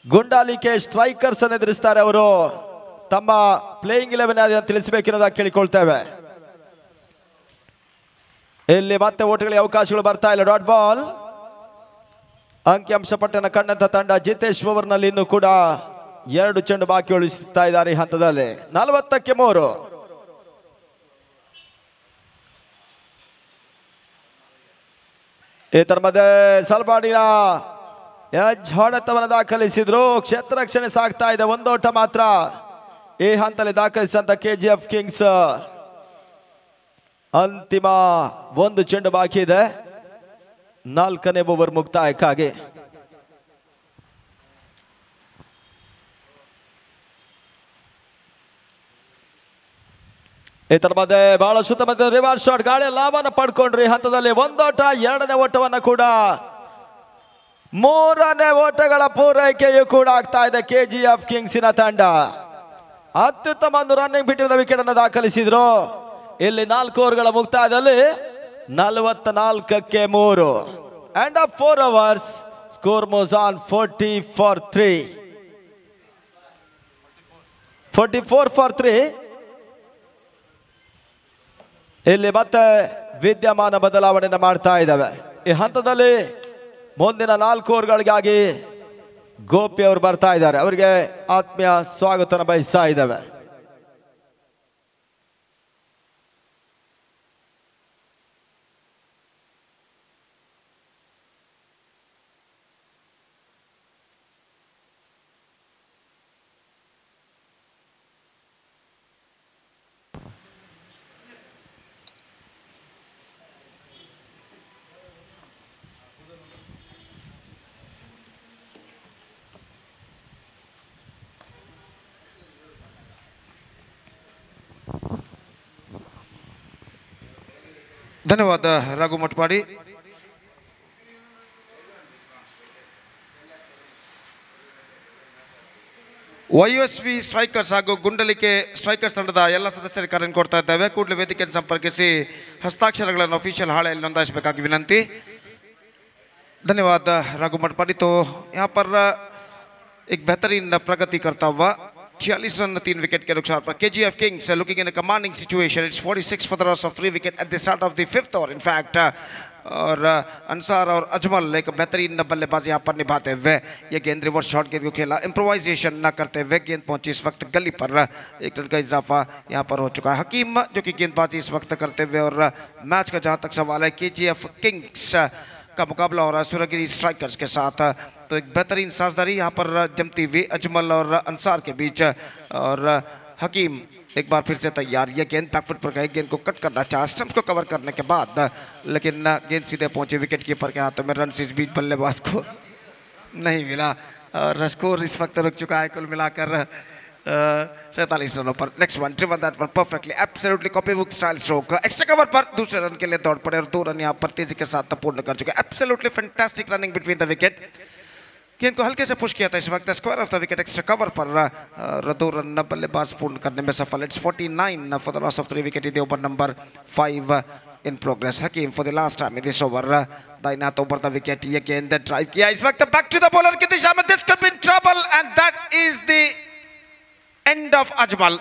ಗುಂಡಾಲಿಕೆ ಸ್ಟ್ರೈಕರ್ಸ್ ಅನ್ನು ಎದುರಿಸ್ತಾರೆ. ಅವರು ತಮ್ಮ ಪ್ಲೇಯಿಂಗ್ 11 ತಿಳಿಸಬೇಕೆನ್ನೋದಾಗಿ ಕೇಳಿಕೊಳ್ತೇವೆ. ಇಲ್ಲಿ ಮತ್ತೆ ಓಟಗಳಿಗೆ ಅವಕಾಶಗಳು ಬರ್ತಾ ಇಲ್ಲ. Dot ball. ಅಂಕಿಅಂಶ ಪಟ್ಟಣ ಕಂಡಂತ ತಂಡ ಜಿತೇಶ್ ಓವರ್ನಲ್ಲಿ ಇನ್ನೂ ಕೂಡ 2 ಚೆಂಡು ಬಾಕಿ ಉಳಿಸುತ್ತಾ ಇದ್ದಾರೆ ಈ ಹಂತದಲ್ಲಿ. 40-3. ಇದರ ಮಧ್ಯೆ ಸಲ್ಬಾಡಿನ ಎಜ್ ಹೊಡೆತವನ್ನು ದಾಖಲಿಸಿದ್ರು. ಕ್ಷೇತ್ರ ರಕ್ಷಣೆ ಸಾಗ್ತಾ ಇದೆ. ಒಂದೋಟ ಮಾತ್ರ ಈ ಹಂತದಲ್ಲಿ ದಾಖಲಿಸಿದಂತ ಕೆಜಿಎಫ್ ಕಿಂಗ್ಸ್. ಅಂತಿಮ 1 ಚೆಂಡು ಬಾಕಿ ಇದೆ 4ನೇ ಓವರ್ ಮುಕ್ತಾಯಕ್ಕಾಗಿ. ಇದರ ಮಧ್ಯೆ ಬಹಳ ಸುತ್ತಮುತ್ತ ರಿವರ್ಸ್ ಶಾಟ್ ಗಾಳಿ ಲಾಭನ ಪಡ್ಕೊಂಡ್ರಿ ಹಂತದಲ್ಲಿ. ಒಂದೋಟ, 2ನೇ ಓಟವನ್ನ ಕೂಡ 3ನೇ ಓಟಗಳ ಪೂರೈಕೆಯೂ ಕೂಡ ಆಗ್ತಾ ಇದೆ ಕೆಜಿಎಫ್ ಕಿಂಗ್ಸಿನ ತಂಡ. ಅತ್ಯುತ್ತಮ ಒಂದು ರನ್ನಿಂಗ್ ಬಿಟ್ಟಿದ್ದ ವಿಕೆಟ್ ಅನ್ನು ದಾಖಲಿಸಿದ್ರು. ಇಲ್ಲಿ 4 ಓವರ್ಗಳ ಮುಕ್ತಾಯದಲ್ಲಿ 44-3. End of 4 overs. Score moves on 44-3. 44-3. ಇಲ್ಲಿ ಮತ್ತೆ ವಿದ್ಯಮಾನ ಬದಲಾವಣೆಯನ್ನು ಮಾಡ್ತಾ ಇದ್ದಾವೆ ಈ ಹಂತದಲ್ಲಿ. ಮುಂದಿನ 4 ಓವರ್ಗಳಿಗಾಗಿ ಗೋಪಿ ಅವರು ಬರ್ತಾ ಇದ್ದಾರೆ. ಅವರಿಗೆ ಆತ್ಮೀಯ ಸ್ವಾಗತನ ಬಯಸ್ತಾ ಇದ್ದಾವೆ. ಧನ್ಯವಾದ ರಘು ಮಟ್ಪಾಡಿ. YSV ಸ್ಟ್ರೈಕರ್ಸ್ ಹಾಗೂ ಗುಂಡಲಿಕೆ ಸ್ಟ್ರೈಕರ್ಸ್ ತಂಡದ ಎಲ್ಲ ಸದಸ್ಯರಿಗೆ ಕರೆಯನ್ನು ಕೊಡ್ತಾ ಇದ್ದೇವೆ. ಕೂಡಲೇ ವೇದಿಕೆಯನ್ನು ಸಂಪರ್ಕಿಸಿ ಹಸ್ತಾಕ್ಷರಗಳನ್ನು ಅಫಿಷಿಯಲ್ ಹಾಳೆಯಲ್ಲಿ ನೋಂದಾಯಿಸಬೇಕಾಗಿ ವಿನಂತಿ. धन्यवाद राघु मटपाड़ी। तो यहाँ पर एक बेहतरीन प्रगति करता हुआ 46 रन 3 विकेट के नुकसान पर KGF Kings looking in a commanding situation. It's 46 for the loss of 3 wicket at the start of the 5th over. In fact, और अंसार और अजमल एक बेहतरीन बल्लेबाजी यहाँ पर निभाते हुए ये गेंद रिवर्स शॉट गेंद को खेला, इम्प्रोवाइजेशन न करते हुए गेंद पहुंची इस वक्त गली पर। 1 रन का इजाफा यहाँ पर हो चुका है। हकीम जो कि गेंदबाजी इस वक्त करते हुए, और मैच का जहाँ तक सवाल है KGF Kings का मुकाबला हो रहा है सूर्यगिरी स्ट्राइकर्स के साथ। तो एक बेहतरीन साझेदारी यहाँ पर जमती हुई अजमल और अंसार के बीच, और हकीम एक बार फिर से तैयार। ये गेंद बैकफुट पर गई, गेंद को कट करना चाहा स्टंप्स को कवर करने के बाद, लेकिन गेंद सीधे पहुंचे विकेट कीपर के हाथों में। रन इस बीच बल्लेबाज को नहीं मिला और स्कोर इस वक्त रुक चुका है कुल मिलाकर 47 रनों पर। Next one driven that one perfectly, absolutely copy book style stroke. Extra cover पर दूसरे रन के लिए दौड़ पड़े और 2 रन यहाँ पर तेजी के साथ पूर्ण कर चुके। Absolutely fantastic running between the wicket. गेंद को हल्के से पुश किया था इस वक्त square of the wicket extra cover पर। 2 रन बल्लेबाज पूर्ण करने में सफल। It's 49 for the loss of 3 wicket in the over number 5 in progress. Hakim for the last time in this over, दाहिना over the wicket। ये गेंद ड्राइव किया इस वक्त back to the bowler की दिशा में। This could be in trouble and that is the end of Ajmal।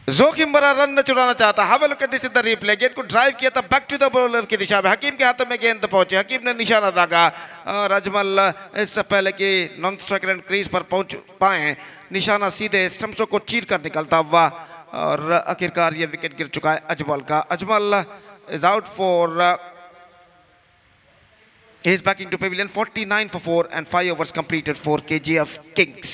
जोखिम भरा रन चुराना चाहता। Have a look at this in the replay। गेंद को ड्राइव किया था बैक टू द बॉलर की दिशा में। हकीम के हाथों में गेंद पहुंची, हकीम ने निशाना दागा और अजमल इससे पहले कि नॉन स्ट्राइकर एंड क्रीज पर पहुंच पाए, निशाना सीधे स्टंप्सों को चीर कर निकलता हुआ, और आखिरकार ये विकेट गिर चुका है अजमल का। Ajmal is out for, he is back into pavilion। 49 for 4 and 5 overs completed for KGF Kings।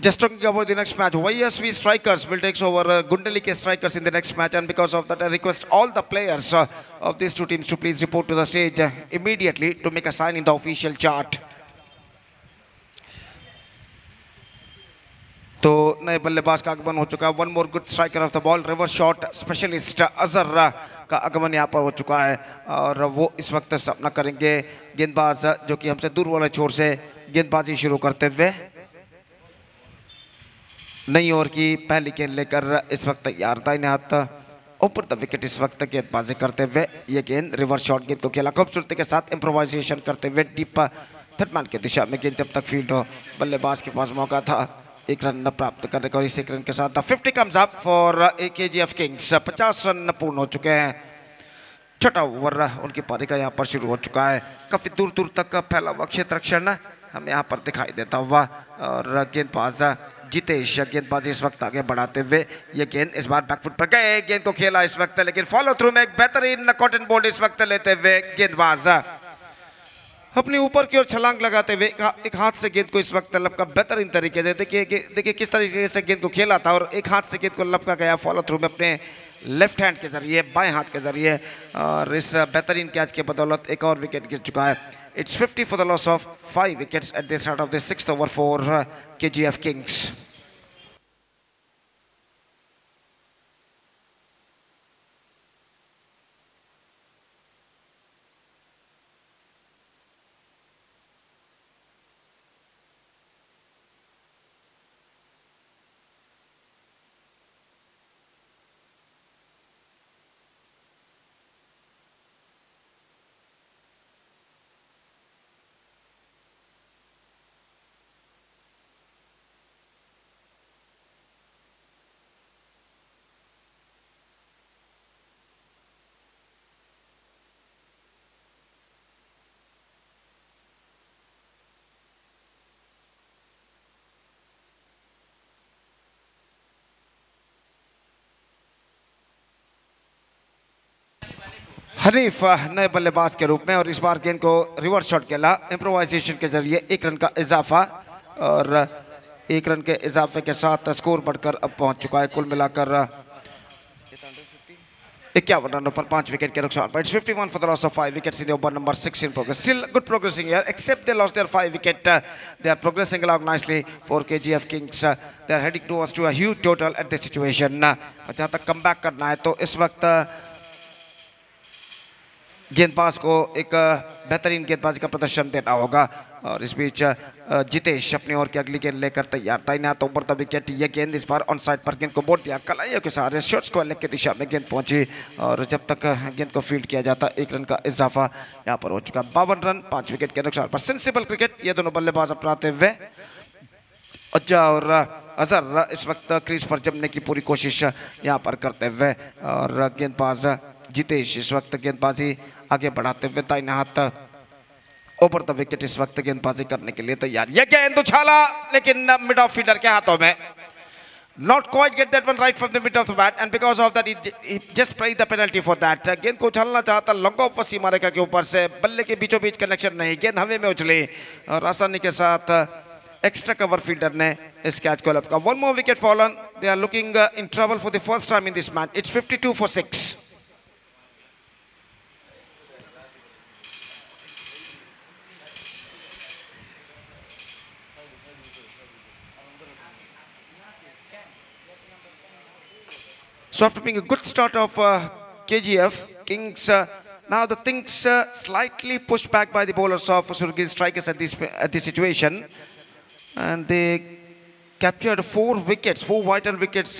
Just talking about the next match, YSV Strikers will take over Gundeli K Strikers in the next match, and because of that I request all the players of these two teams to please report to the stage immediately to make a sign in the official chart. तो नए बल्लेबाज का आगमन हो चुका है. One more good striker of the ball, reverse shot specialist Azhar का आगमन यहाँ पर हो चुका है और वो इस वक्त सामना करेंगे गेंदबाज जो कि हमसे दूर वाले छोर से गेंदबाजी शुरू करते हुए. नई ओवर की पहली गेंद लेकर इस वक्त तैयार दाहिने हाथ ऊपर द विकेट इस वक्त गेंदबाजी करते हुए. ये गेंद रिवर्स शॉट गेंद को खेला खूबसूरती के साथ इम्प्रोवाइजेशन करते हुए डीप थर्ड मैन की दिशा में गेंद जब तक फील्ड हो बल्लेबाज के पास मौका था एक रन प्राप्त करने का और इस एक रन के साथ 50 comes up for KGF Kings. 50 run पूर्ण हो चुके हैं. छठा ओवर उनकी पारी का यहाँ पर शुरू हो चुका है. काफी दूर दूर तक फैला हुआ क्षेत्र रक्षण हमें यहाँ पर दिखाई देता हुआ और गेंदबाज जितेश गेंदबाजी इस वक्त आगे बढ़ाते हुए ये गेंद इस बार बैकफुट पर गए. गेंद को खेला इस वक्त लेकिन फॉलो थ्रू में एक बेहतरीन कॉटन बोल्ड इस वक्त लेते हुए गेंदबाज अपने ऊपर की ओर छलांग लगाते हुए एक हाथ से गेंद को इस वक्त लपका बेहतरीन तरीके से. देखिए किस तरीके से गेंद को खेला था और एक हाथ से गेंद को लपका गया फॉलो थ्रू में अपने लेफ्ट हैंड के जरिए बाएं हाथ के जरिए और इस बेहतरीन कैच के बदौलत एक और विकेट गिर चुका है. It's 50 for the loss of 5 wickets at the start of the 6th over for KGF Kings. Hanif नए बल्लेबाज के रूप में और इस बार गेंद को रिवर्स शॉट खेला इम्प्रोवाइजेशन के जरिए एक रन का इजाफा और एक रन के इजाफे के साथ स्कोर बढ़कर अब पहुंच चुका है कुल मिलाकर 51 रनों पर 5 विकेट के नुकसान पर. It's 51 for the loss of 5 wickets in over number 6 in progress. Still good progressing here except they lost their 5 wicket. They are progressing along nicely for KGF Kings. They are heading towards to a huge total at this situation. जहाँ तक comeback करना है तो इस वक्त गेंदबाज को एक बेहतरीन गेंदबाजी का प्रदर्शन देना होगा और इस बीच जितेश अपनी ओर की अगली गेंद लेकर तैयार था. इन्हें तो ऊपर द विकेट ये गेंद इस बार ऑन साइड पर गेंद को बोल दिया कलाइयों के सारे शॉट्स को लेग की दिशा में गेंद पहुंची और जब तक गेंद को फील्ड किया जाता एक रन का इजाफा यहाँ पर हो चुका. 52 रन 5 विकेट के नुकसान पर. सेंसिबल क्रिकेट ये दोनों बल्लेबाज अपनाते हुए. अज्जा और अजहर इस वक्त क्रीज पर जमने की पूरी कोशिश यहाँ पर करते हुए और गेंदबाज जितेश इस वक्त गेंदबाजी आगे बढ़ाते हुए दाहिने हाथ ओवर द विकेट इस वक्त गेंदबाजी करने के लिए तैयार. यह गेंद उछाला लेकिन मिड ऑफ फील्डर के हाथों में. Not quite get that one right from the mid of the bat and because of that he just played the penalty for that. गेंद को उछालना चाहता लॉन्ग ऑफ सीमा रेखा के ऊपर से बल्ले के बीचों बीच कनेक्शन नहीं. गेंद हवा में उछली और आसानी के साथ एक्स्ट्रा कवर फील्डर ने इस कैच को लपका. One more wicket fallen. They are looking in trouble for the first time in this match. It's 52 for 6. So after being a good start of KGF Kings, now the things slightly pushed back by the bowlers of Surgil Strikers at this situation, and they captured 4 wickets, 4 vital wickets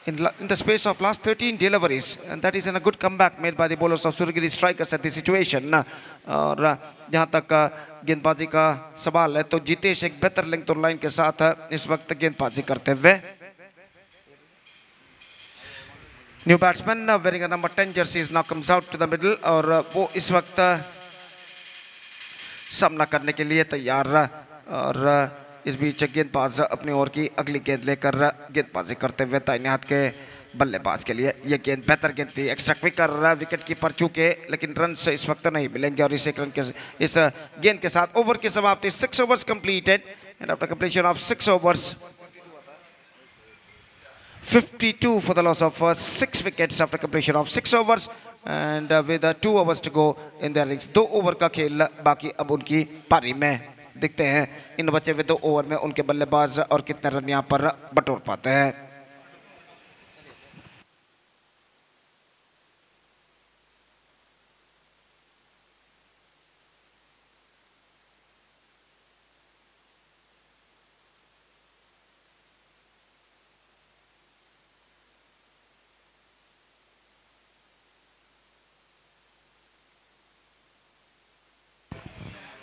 in the space of last 13 deliveries, and that is a good comeback made by the bowlers of Surgil Strikers at this situation. और जहाँ तक गेंदबाजी का सवाल है तो जितेश एक बेहतर लेंथ और लाइन के साथ इस वक्त गेंदबाजी करते हुए. New batsman wearing a number 10 jersey now comes out to the middle और वो इस वक्त सामना करने के लिए तैयार और इस बीच गेंदबाज अपनी ओर की अगली गेंद लेकर गेंदबाजी करते हुए दाहिने हाथ के बल्लेबाज के लिए. ये गेंद बेहतर गेंद थी, एक्स्ट्रा क्विकर विकेट कीपर चूके लेकिन रन से इस वक्त नहीं मिलेंगे और इस एक रन के इस गेंद के साथ ओवर की समाप्ति. 6 overs completed And after completion of 6 overs, 52 for the loss of 6 wickets after completion of 6 overs. And with 2 overs to go in their innings. 2 over का खेल बाकी अब उनकी पारी में. देखते हैं इन बचे हुए 2 ओवर में उनके बल्लेबाज और कितने रन यहाँ पर बटोर पाते हैं.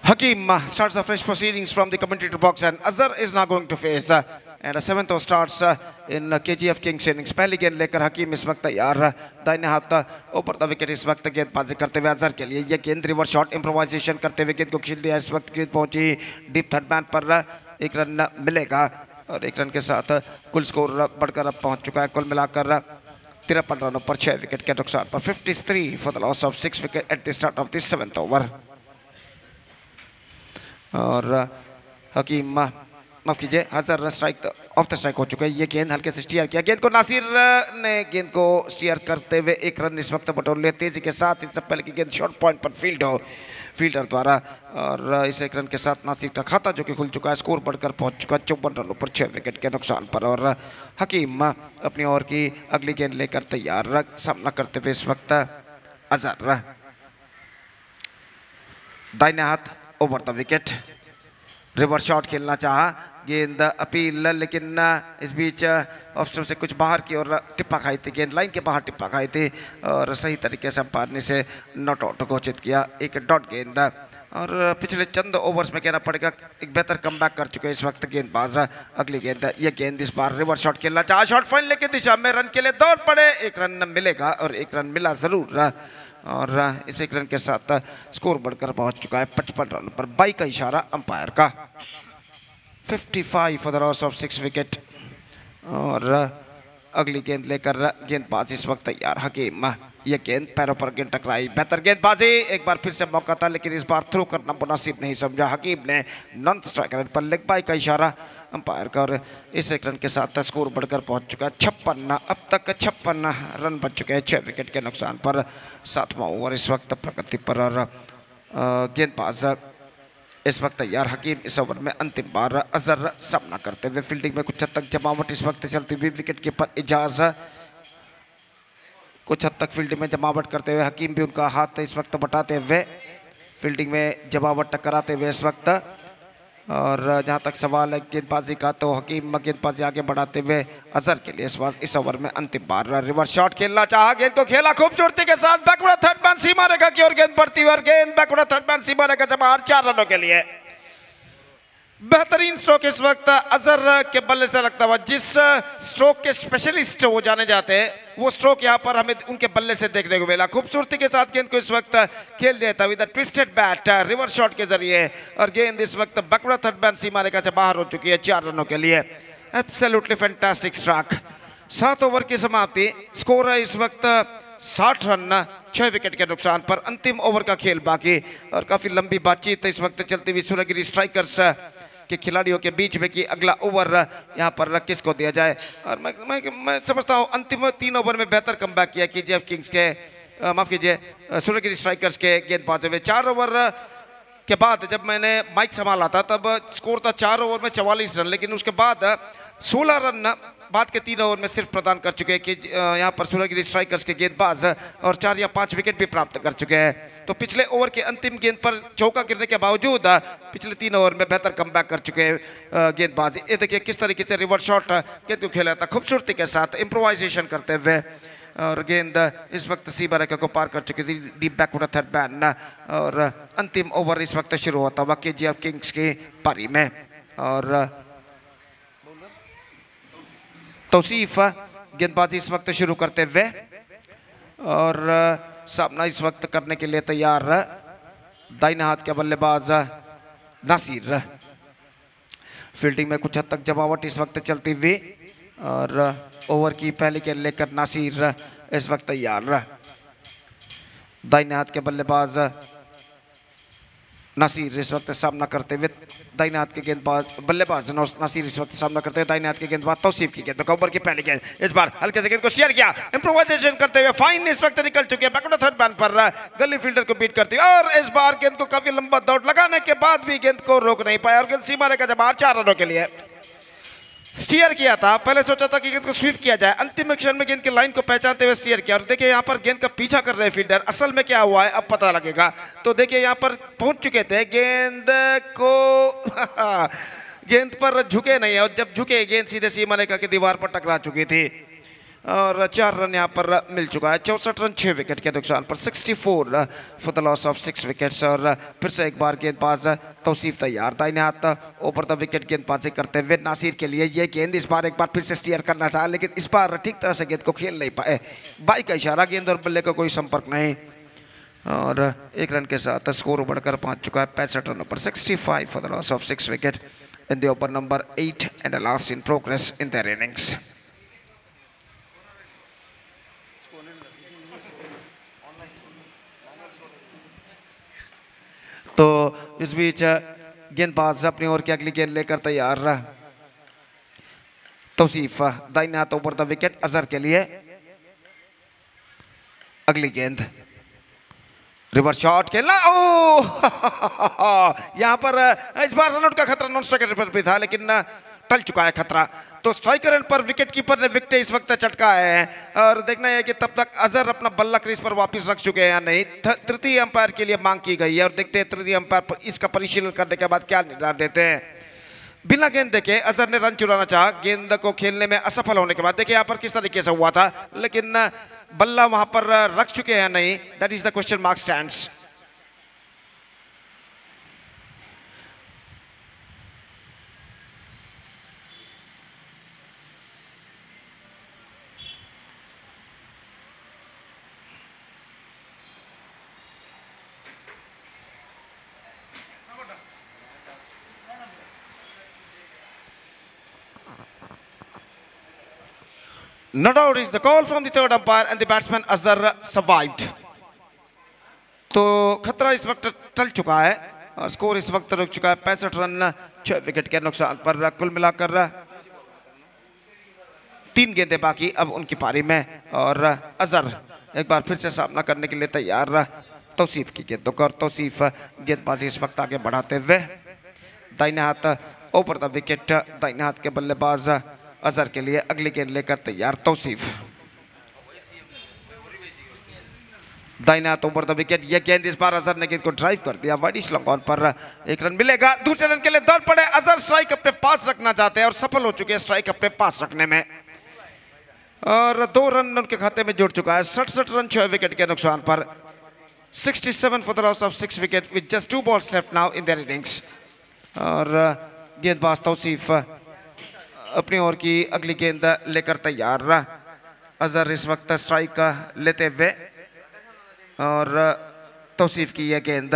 Hakim starts the fresh proceedings from the commentator box, and Azhar is now going to face and a 7th over starts in KGF Kings innings. पहली गेंद लेकर हकीम इस वक्त तैयार. दाहिने हाथ ऊपर द विकेट इस वक्त गेंदबाजी करते हुए अजहर के लिए. ये गेंद रिवर्स शॉट इम्प्रोवाइजेशन करते हुए गेंद को खींच दिया. इस वक्त गेंद पहुंची डीप थर्ड मैन पर. 1 रन मिलेगा और 1 रन के साथ कुल स्कोर बढ़कर अब पहुंच चुका है. कुल मिलाकर 53 रनों पर 6 विकेट के नुकसान पर. 53 for the loss of 6 wickets at the start of the 7th over. और हकीम माफ कीजिए Azhar strike off the strike हो चुका है. ये गेंद हल्के से स्टीयर किया. गेंद को नासिर ने गेंद को स्टीयर करते हुए 1 रन इस वक्त बटोर लिया तेजी के साथ. इससे पहले की गेंद शॉर्ट पॉइंट पर फील्डर द्वारा. और इस 1 रन के साथ नासिर का खाता जो कि खुल चुका है. स्कोर बढ़कर पहुंच चुका है 54 रनों पर 6 विकेट के नुकसान पर. और हकीम अपनी ओवर की अगली गेंद लेकर तैयार. सामना करते हुए इस वक्त अजहर. दाहिने हाथ over the wicket. Reverse shot खेलना चाहा. गेंद अपील लेकिन इस बीच ऑफ स्टंप से कुछ बाहर की ओर टिप्पा खाई थी. गेंद लाइन के बाहर टिप्पा खाई थी और सही तरीके से अंपायर ने इसे नॉट आउट घोषित किया. एक डॉट गेंद. और पिछले चंद ओवर्स में कहना पड़ेगा एक बेहतर कमबैक कर चुके हैं इस वक्त गेंदबाज. अगली गेंद. ये गेंद इस बार रिवर्स शॉट खेलना चाहा. शॉट फाइनल की दिशा में रन के लिए दौड़ पड़े. 1 रन मिलेगा और 1 रन मिला जरूर. और इस 1 रन के साथ स्कोर बढ़कर पहुंच चुका है 55 रन पर. 22 का इशारा अंपायर का. 55 for the loss of 6 wicket. और अगली गेंद लेकर गेंदबाज इस वक्त तैयार. हकीम. ये गेंद पैरों पर गेंद टकराई. बेहतर गेंदबाजी. एक बार फिर से मौका था लेकिन इस बार थ्रो करना मुनासिब नहीं समझा हकीम ने. नॉन स्ट्राइक रेट पर लेग बाय का इशारा अंपायर का. और इस 1 रन के साथ स्कोर बढ़कर पहुंच चुका है 56. अब तक 56 रन बच चुके हैं 6 विकेट के नुकसान पर. 7वां ओवर इस वक्त प्रगति पर. और गेंदबाज इस वक्त तैयार. हकीम इस ओवर में अंतिम बार. अजहर सामना करते हुए. फील्डिंग में कुछ हद तक जमावट इस वक्त चलती हुई. विकेट कीपर इजाज कुछ हद तक फील्डिंग में जमावट करते हुए. हकीम भी उनका हाथ इस वक्त बटाते हुए फील्डिंग में जमावट टकराते हुए इस वक्त. और जहां तक सवाल है गेंदबाजी का तो हकीम गेंदबाजी आगे बढ़ाते हुए अजहर के लिए इस ओवर में अंतिम बार. रिवर्स शॉट खेलना चाहा. गेंद को खेला खूबसूरती के साथ. बैकवर्ड थर्ड मैन सीमा रेखा की ओर गेंद बढ़ती हुई और गेंद बैकवर्ड थर्ड मैन सीमा रेखा से बाहर. 4 रनों के लिए बेहतरीन स्ट्रोक इस वक्त अजहर के बल्ले से लगता हुआ. जिस स्ट्रोक के स्पेशलिस्ट वो जाने जाते हैं वो स्ट्रोक यहाँ पर हमें उनके बल्ले से देखने को मिला. खूबसूरती के साथ गेंद को इस वक्त खेल दिया था with twisted bat reverse shot के जरिए. और गेंद इस वक्त बैकवर्ड थर्ड मैन सीमा रेखा से बाहर हो चुकी है 4 रनों के लिए. Absolutely fantastic strike. 7 ओवर की समाप्ति. स्कोर है इस वक्त 60 रन 6 विकेट के नुकसान पर. अंतिम ओवर का खेल बाकी. और काफी लंबी बातचीत इस वक्त चलती हुई सूर्यगिरी स्ट्राइकर्स के खिलाड़ियों के बीच में कि अगला ओवर यहाँ पर किसको दिया जाए. और मैं समझता हूँ अंतिम 3 ओवर में बेहतर कमबैक किया KGF किंग्स के माफ कीजिए सूर्यगिरी स्ट्राइकर्स के गेंदबाजों में. 4 ओवर के बाद जब मैंने माइक संभाला था तब स्कोर था 4 ओवर में 44 रन. लेकिन उसके बाद 16 रन बाद के 3 ओवर में सिर्फ प्रदान कर चुके हैं कि यहाँ पर सूर्यगिरी स्ट्राइकर्स के गेंदबाज. और 4 या 5 विकेट भी प्राप्त कर चुके हैं. तो पिछले ओवर के अंतिम गेंद पर चौका गिरने के बावजूद पिछले 3 ओवर में बेहतर कमबैक कर चुके हैं गेंदबाज. ये देखिए किस तरीके से रिवर्स शॉट गेंद को खेला था खूबसूरती के साथ इम्प्रोवाइजेशन करते हुए. और गेंद इस वक्त सीमा रेखा को पार कर चुकी थी डीप बैकवर्ड थर्ड मैन. और अंतिम ओवर इस वक्त शुरू होता हुआ KGF किंग्स की पारी में. और तौसीफ गेंदबाजी इस वक्त शुरू करते हुए. और सामना इस वक्त करने के लिए तैयार दाहिने हाथ के बल्लेबाज नासिर. फील्डिंग में कुछ हद तक जमावट इस वक्त चलती हुई. और ओवर की पहली गेंद लेकर नासिर इस वक्त तैयार. दाहिने हाथ के बल्लेबाज नासिर इस वक्त सामना करते हुए दाहिने हाथ के गेंदबाज बल्लेबाज नासिर इस वक्त सामना करते हुए दाहिने हाथ के गेंदबाज तौसीफ की गेंद ओवर की पहली गेंद इस बार हल्के से गेंद को शेयर किया इंप्रोवाइजेशन करते हुए फाइन इस वक्त निकल चुके हैं बैकवर्ड थर्ड मैन पर गली फील्डर को बीट करती है और इस बार गेंद को काफी लंबा दौड़ लगाने के बाद भी गेंद को रोक नहीं पाया और गेंद सीमा रेखा जब 4 रनों के लिए स्टीयर किया था। पहले सोचा था कि गेंद को स्वीप किया जाए, अंतिम क्षण में गेंद की लाइन को पहचानते हुए स्टीयर किया और देखिए यहाँ पर गेंद का पीछा कर रहे फील्डर, असल में क्या हुआ है अब पता लगेगा। तो देखिए यहाँ पर पहुंच चुके थे, गेंद को गेंद पर झुके नहीं और जब झुके गेंद सीधे सीमा रेखा की दीवार पर टकरा चुकी थी और 4 रन यहाँ पर मिल चुका है। 64 रन 6 विकेट के नुकसान पर 64 for the loss of 6 wickets और फिर से एक बार गेंदबाज तौसीफ तैयार दाहिने हाथ ऊपर द विकेट गेंदबाजी करते हुए नासिर के लिए ये गेंद इस बार एक बार फिर से स्टीयर करना चाहा लेकिन इस बार ठीक तरह से गेंद को खेल नहीं पाए। बाई का इशारा, गेंद और बल्ले का कोई संपर्क नहीं और 1 रन के साथ स्कोर बढ़कर पहुंच चुका है 65 रनों पर 65 for the loss of 6 wicket in the over number 8 and last in progress in their innings. तो इस बीच गेंदबाज अपनी ओर की अगली गेंद लेकर तैयार तौसीफ दाहिने हाथ ऊपर द विकेट अजहर के लिए अगली गेंद रिवर्स शॉट खेलना यहां पर इस बार रनआउट का खतरा नॉन स्ट्राइकर पर भी था लेकिन टल चुका है खतरा। तो स्ट्राइकर एंड पर विकेट कीपर ने विकेट इस वक्त चटका है और देखना है कि तब तक अजहर अपना बल्ला क्रीज पर वापस रख चुके हैं या नहीं। तृतीय अंपायर के लिए मांग की गई है और देखते हैं तृतीय अंपायर इसका परिशीलन करने के बाद क्या निर्णय देते हैं। बिना गेंद देखे अजहर ने रन चुराना चाहा, गेंद को खेलने में असफल होने के बाद देखिए यहाँ पर किस तरीके से हुआ था लेकिन बल्ला वहां पर रख चुके हैं नहीं, that is the question mark stands. No doubt is the call from the third umpire and the batsman Azhar survived. तो खतरा इस वक्त टल चुका है और स्कोर इस वक्त रुक चुका है 65 रन 6 विकेट के नुकसान पर। कुल मिलाकर 3 गेंदें बाकी अब उनकी पारी में और अजहर एक बार फिर से सामना करने के लिए तैयार तौसीफ की गेंदों को और तौसीफ गेंदबाजी इस वक्त आगे बढ़ाते हुए दाहिने हाथ ऊपर द विकेट दाहिने हाथ के बल्लेबाज अजहर के लिए अगली गेंद लेकर तैयार तौसीफ दाहिने हाथ ऊपर द विकेट। यह गेंद इस बार अजहर ने गेंद को ड्राइव कर दिया वाइड लॉन्ग ऑन पर 1 रन मिलेगा। दूसरे रन के लिए दौड़ पड़े अजहर, स्ट्राइक अपने पास रखना चाहते हैं और सफल हो चुके हैं स्ट्राइक अपने पास रखने में और 2 रन उनके खाते में जुड़ चुका है। 67 रन 6 विकेट के नुकसान पर 67 for the loss of 6 wicket with just 2 balls left now in their innings और गेंदबाज तौसीफ अपनी ओर की अगली गेंद लेकर तैयार। अजहर इस वक्त स्ट्राइक लेते हुए और तौसीफ की यह गेंद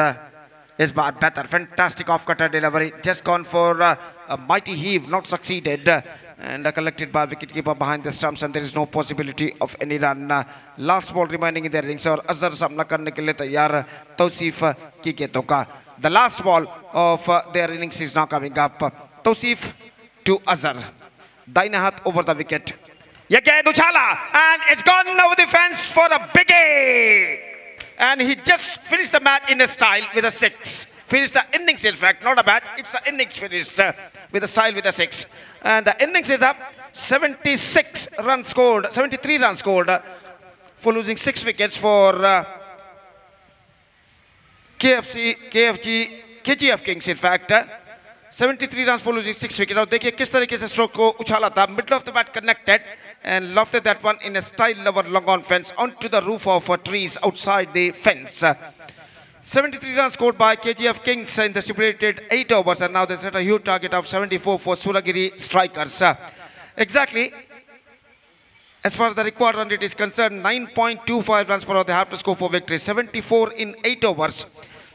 इस बार बेहतर fantastic off cutter delivery just gone for a mighty heave not succeeded and collected by wicketkeeper behind the stumps and there is no possibility of any run. Last ball remaining in their innings और अजहर सामना करने के लिए तैयार तौसीफ की गेंदों का। The last ball of their innings is now coming up. Tausif to Azhar दाहिने हाथ over the wicket. यह गेंद उछाला and it's gone over the fence for a biggie and he just finished the match in a style with a 6. Finished the innings, in fact, not a bat. It's an innings finished with a style with a 6. And the innings is up. 76 runs scored, 73 runs scored for losing 6 wickets for KGF Kings, in fact. 73 runs for losing 6 wickets. Now, देखिए किस तरीके से stroke को उछाला था. Middle of the bat connected and lofted that one in a style over long on fence onto the roof of trees outside the fence. 73 runs scored by KGF Kings in the stipulated 8 overs and now they set a huge target of 74 for Suragiri strikers. Exactly, as far as the required run rate is concerned, 9.25 runs per hour they have to score for victory. 74 in 8 overs.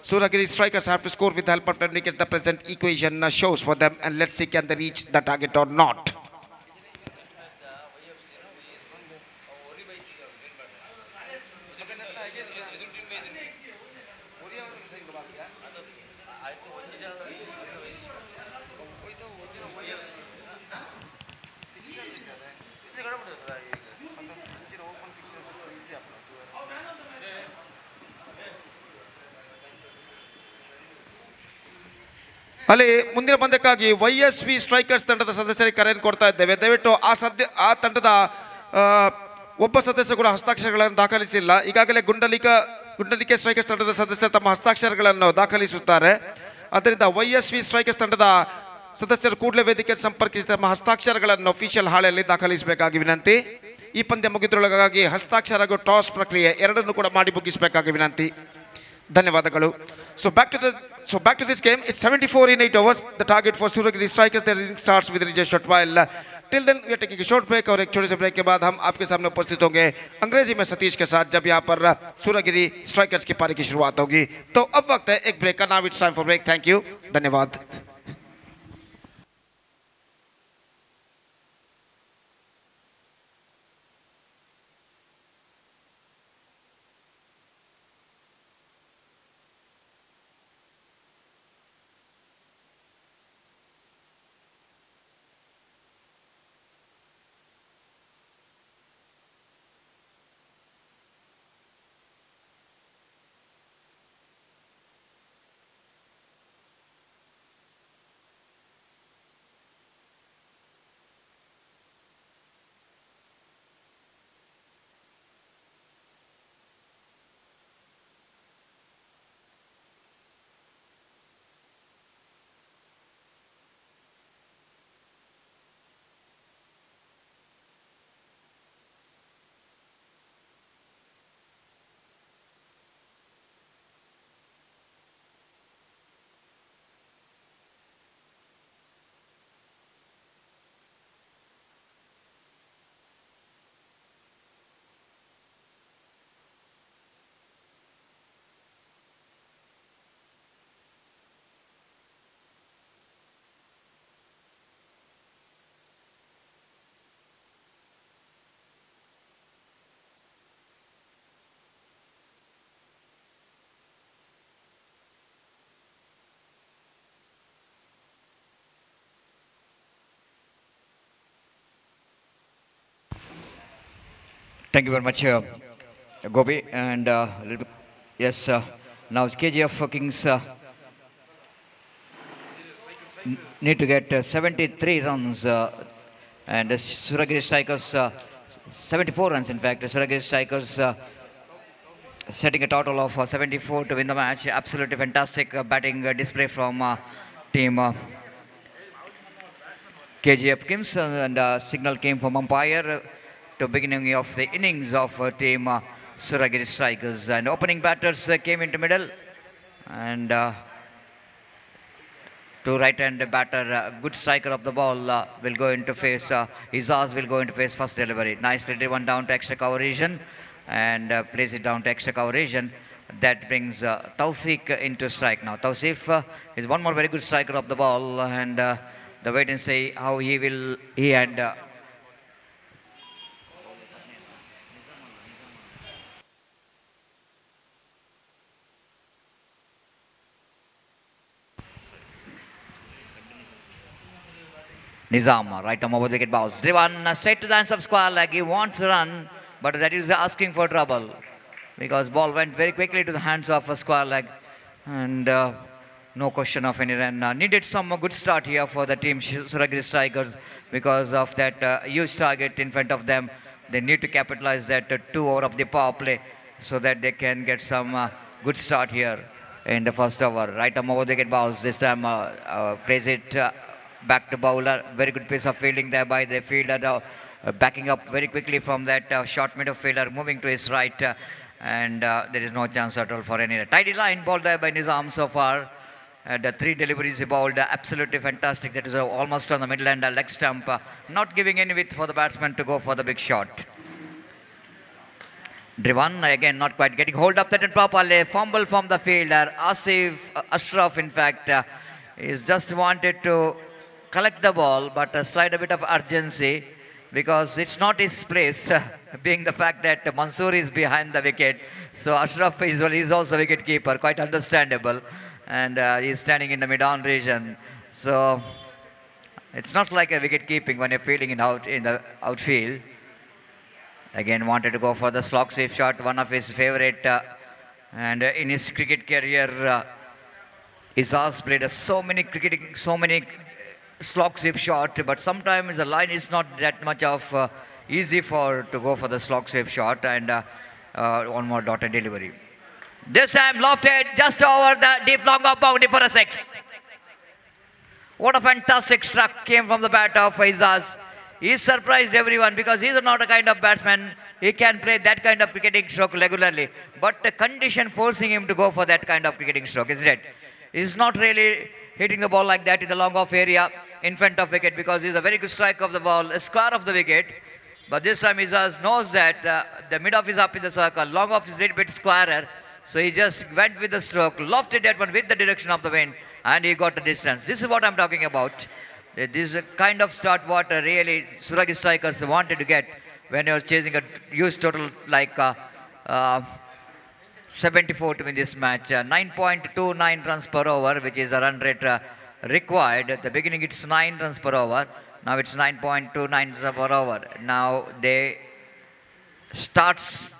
Suragiri strikers have to score with the help of 10 wickets. The present equation shows for them and let's see can they reach the target or not. ಅಲ್ಲಿ ಮುಂದಿನ ಪಂದ್ಯಕ್ಕಾಗಿ YSV strikers ತಂಡದ ಸದಸ್ಯರಿಗೆ ಕರೆಯನ್ನು ಕೊಡ್ತಾ ಇದ್ದೇವೆ. ದಯವಿಟ್ಟು ಆ ತಂಡದ ಒಬ್ಬ ಸದಸ್ಯ ಕೂಡ ಹಸ್ತಾಕ್ಷರಗಳನ್ನು ದಾಖಲಿಸಿಲ್ಲ. ಈಗಾಗಲೇ ಗುಂಡಲಿಕೆ ಸ್ಟ್ರೈಕರ್ಸ್ ತಂಡದ ಸದಸ್ಯರು ತಮ್ಮ ಹಸ್ತಾಕ್ಷರಗಳನ್ನು ದಾಖಲಿಸುತ್ತಾರೆ. ಆದ್ದರಿಂದ YSV ಸ್ಟ್ರೈಕರ್ಸ್ ತಂಡದ ಸದಸ್ಯರು ಕೂಡಲೇ ವೇದಿಕೆ ಸಂಪರ್ಕಿಸಿ ತಮ್ಮ ಹಸ್ತಾಕ್ಷರಗಳನ್ನು ಅಫಿಷಿಯಲ್ ಹಾಳೆಯಲ್ಲಿ ದಾಖಲಿಸಬೇಕಾಗಿ ವಿನಂತಿ. ಈ ಪಂದ್ಯ ಮುಗಿದ್ರೊಳಗಾಗಿ ಹಸ್ತಾಕ್ಷರ ಹಾಗೂ ಟಾಸ್ ಪ್ರಕ್ರಿಯೆ ಎರಡನ್ನೂ ಕೂಡ ಮಾಡಿ ಮುಗಿಸಬೇಕಾಗಿ ವಿನಂತಿ. ಧನ್ಯವಾದಗಳು. So back to this game. It's 74 in 8 overs. The target for Suragiri Strikers, their inning starts with Rajesh shot. While till then we are taking a short break और एक छोटे से ब्रेक के बाद हम आपके सामने उपस्थित होंगे अंग्रेजी में सतीश के साथ जब यहाँ पर सूरगिरी स्ट्राइकर्स की पारी की शुरुआत होगी. तो अब वक्त है एक ब्रेक का. Now it's time for break. Thank you. धन्यवाद. Thank you very much, Gopi. And yes, now KGF Kings need to get 73 runs, and Suragiri Strikers 74 runs. In fact, Suragiri Strikers setting a total of 74 to win the match. Absolutely fantastic batting display from team KGF Kings, and signal came from umpire to beginning of the innings of team Suragiri Strikers. And opening batters came into middle, and to right-hand batter, good striker of the ball will go into face, Izaz will go into face first delivery. Nicely driven down to extra cover region and place it down to extra cover region. That brings Tawfiq into strike now. Tawfiq is one more very good striker of the ball, and the wait and see how he and Nizam, right arm over the wicket bounce. Driven straight to the hands of square leg. He wants to run, but that is asking for trouble because ball went very quickly to the hands of a square leg, and no question of any run. Needed some good start here for the team Suragiri Strikers because of that huge target in front of them. They need to capitalize that 2 over of the power play so that they can get some good start here in the first over. Right arm over the wicket bounce. This time plays it back to bowler. Very good piece of fielding there by the fielder, backing up very quickly from that short middle fielder, moving to his right, and there is no chance at all for any. Tidy line ball there by Nizam so far. The 3 deliveries he bowled, absolutely fantastic. That is almost on the middle and leg stump, not giving any width for the batsman to go for the big shot. Driven again, not quite getting hold of that and properly. Fumble from the fielder. Ashraf, in fact, is just wanted to collect the ball, but a slight bit of urgency because it's not his place, being the fact that Mansoor is behind the wicket. So Ashraf is also wicket keeper, quite understandable, and he's standing in the mid-on region. So it's not like a wicket keeping when you're fielding in the outfield. Again, wanted to go for the slog sweep shot, one of his favorite, and in his cricket career, Izaz played so many cricketing, so many slog sweep shot, but sometimes the line is not that much of easy to go for the slog sweep shot, and one more dotted delivery. This time lofted just over the deep long off boundary for a 6. What a fantastic struck came from the bat of Izaz. He surprised everyone because he's not a kind of batsman. He can play that kind of cricketing stroke regularly. But the condition forcing him to go for that kind of cricketing stroke, isn't it? He's not really hitting the ball like that in the long off area in front of wicket because he's a very good strike of the ball, a square of the wicket. But this time Izaz knows that the mid off is up in the circle, long off is a little bit squarer. So he just went with the stroke, lofted that one with the direction of the wind, and he got the distance. This is what I'm talking about. This is a kind of start what really Suragi strikers wanted to get when he was chasing a huge total like 74 to win this match. 9.29 runs per over, which is a run rate required. At the beginning it's 9 runs per over. Now it's 9.29 runs per over. Now they starts.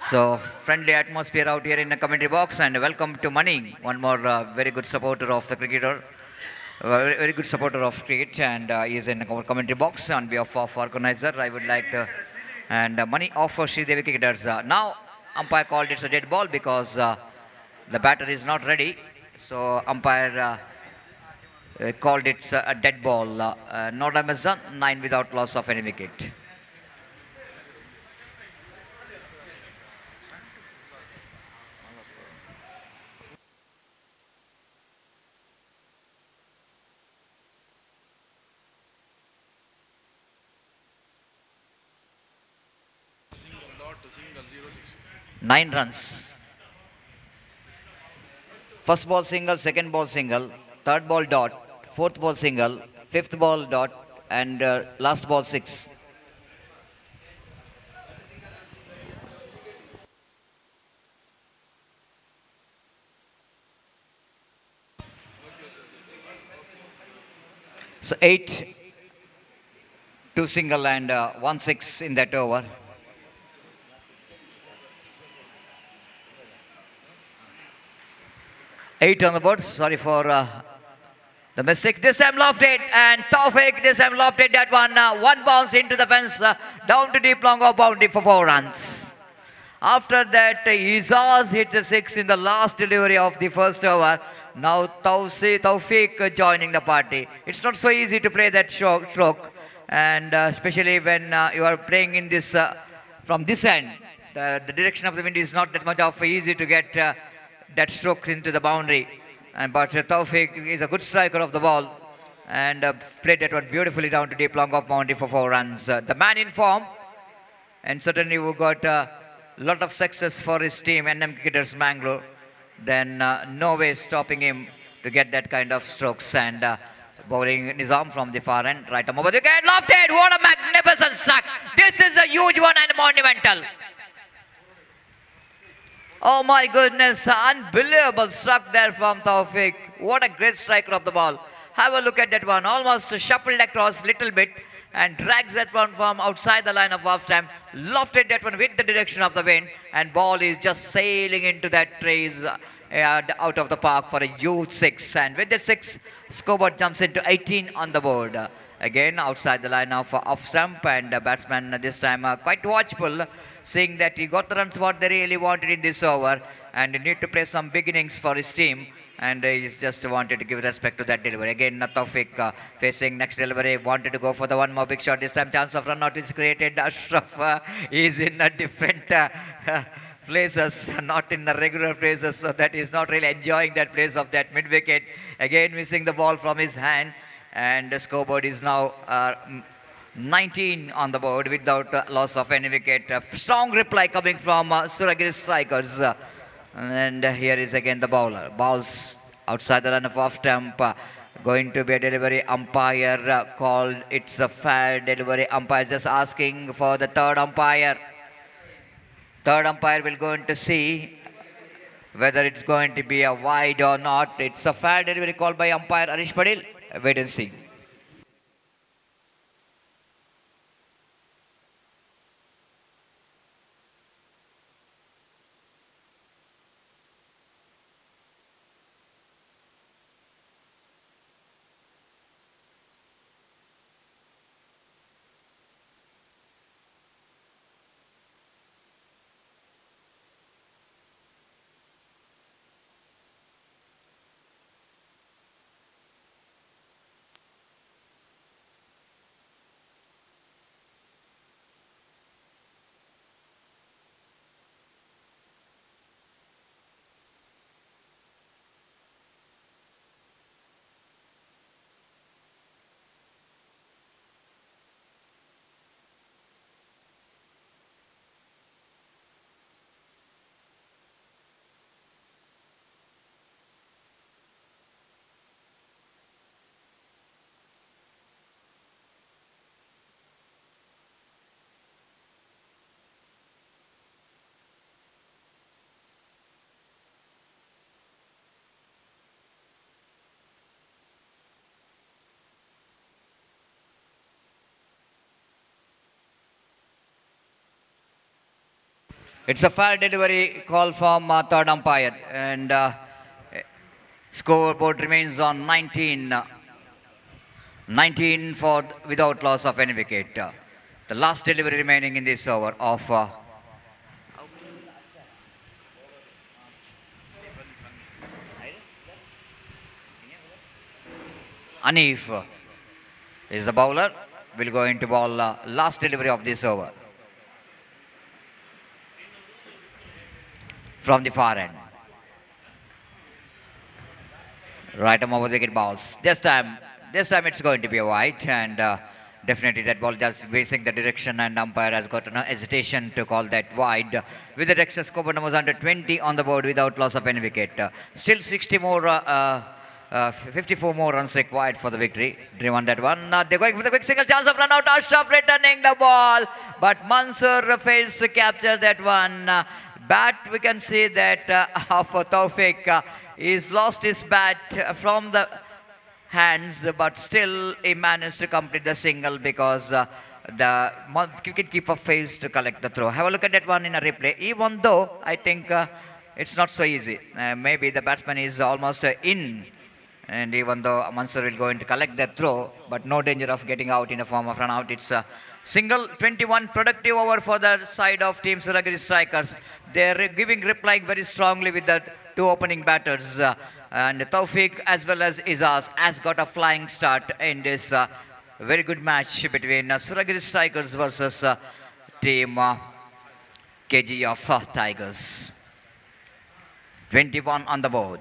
So, friendly atmosphere out here in the commentary box, and welcome to Mani, one more very good supporter of the cricketer, very good supporter of cricket, and he is in the commentary box on behalf of organizer. I would like to, and Mani offers Sridevi cricketers. Now, umpire called it's a dead ball because the batter is not ready, so umpire called it a dead ball. No damage done, 9 without loss of any wicket. Nine runs. First ball single, second ball single, third ball dot, fourth ball single, fifth ball dot, and last ball 6. So 8, 2 single and 1 6 in that over. Eight on the board. Sorry for the mistake. This time lofted, and Taufik this time lofted that one. One bounce into the fence, down to deep long off boundary for 4 runs. After that, Izaz hit the 6 in the last delivery of the first over. Now Taufik joining the party. It's not so easy to play that stroke, and especially when you are playing in this from this end. The direction of the wind is not that much of easy to get that stroke into the boundary. But Taufik is a good striker of the ball and played that one beautifully down to deep long off boundary for 4 runs. The man in form, and certainly we got a lot of success for his team, NM Cricketers Mangalore. Then no way stopping him to get that kind of strokes, and bowling Nizam from the far end, right arm over the wicket, lofted. What a magnificent struck! This is a huge one and monumental. Oh my goodness, unbelievable struck there from Taufik. What a great striker of the ball. Have a look at that one, almost shuffled across little bit and drags that one from outside the line of off stamp, lofted that one with the direction of the wind, and ball is just sailing into that trace out of the park for a huge 6. And with the 6, scoreboard jumps into 18 on the board. Again outside the line of off stump, and batsman this time quite watchful, seeing that he got the runs what they really wanted in this over, and he need to play some big innings for his team, and he just wanted to give respect to that delivery. Again Taufik facing next delivery, wanted to go for the one more big shot. This time chance of run out is created. Ashraf is in a different places, not in the regular places, so that he's not really enjoying that place of that mid wicket. Again missing the ball from his hand, and the scoreboard is now 19 on the board without loss of any wicket. A strong reply coming from Suragiri strikers. And here is again the bowler. Balls outside the line of off stump. Going to be a delivery umpire called. It's a fair delivery umpire. Just asking for the third umpire. Third umpire will go in to see whether it's going to be a wide or not. It's a fair delivery called by umpire Arish Padil. Wait and see. It's a fair delivery call from third umpire, and scoreboard remains on 19. 19 for without loss of any wicket. The last delivery remaining in this over of Anif is the bowler. Will go into ball last delivery of this over. From the far end. Right arm over the wicket balls. This time it's going to be a wide, and definitely that ball just facing the direction, and umpire has got no hesitation to call that wide. With the extra scoreboard numbers under 20 on the board without loss of any wicket. Still 60 more, 54 more runs required for the victory. Driven that one. They're going for the quick single chance of run out. Ashraf returning the ball, but Mansur fails to capture that one. Bat, we can see that for Taufik, he's lost his bat from the hands, but still he managed to complete the single because the wicketkeeper fails to collect the throw. Have a look at that one in a replay. Even though I think it's not so easy. Maybe the batsman is almost in, and even though Mansur will go in to collect that throw, but no danger of getting out in the form of run out. It's a single 21 productive over for the side of Team Suragiri Strikers. They're giving reply very strongly with the two opening batters. And Taufik as well as Izaz has got a flying start in this very good match between Suragiri Strikers versus Team KGF Tigers. 21 on the board.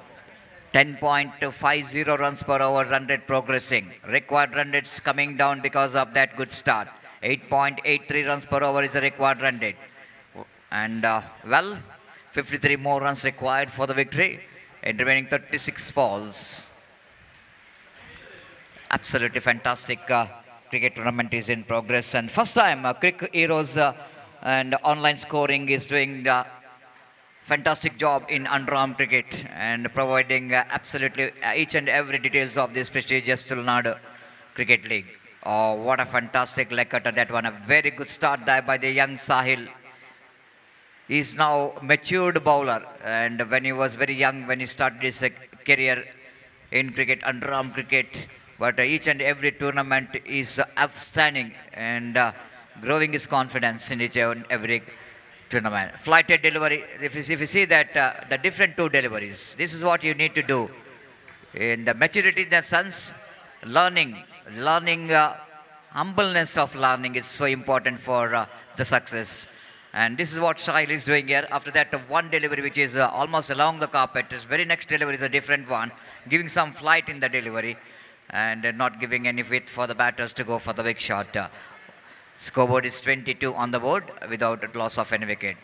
10.50 runs per over run rate progressing. Required run rates coming down because of that good start. 8.83 runs per over is the required run rate. And well, 53 more runs required for the victory in remaining 36 balls. Absolutely fantastic cricket tournament is in progress, and first time Cricket Heroes and online scoring is doing the fantastic job in underarm cricket and providing absolutely each and every details of this prestigious Tulnadu Cricket League. Oh, what a fantastic leg cutter that one. A very good start there by the young Sahil. He's now matured bowler, and when he was very young, when he started his career in cricket, underarm cricket, but each and every tournament is outstanding and growing his confidence in each and every tournament. Flighted delivery, if you see that the different two deliveries, this is what you need to do. In the maturity in the sense, learning, humbleness of learning is so important for the success. And this is what Sahil is doing here. After that, one delivery which is almost along the carpet. His very next delivery is a different one, giving some flight in the delivery and not giving any width for the batters to go for the big shot. Scoreboard is 22 on the board without loss of any wicket.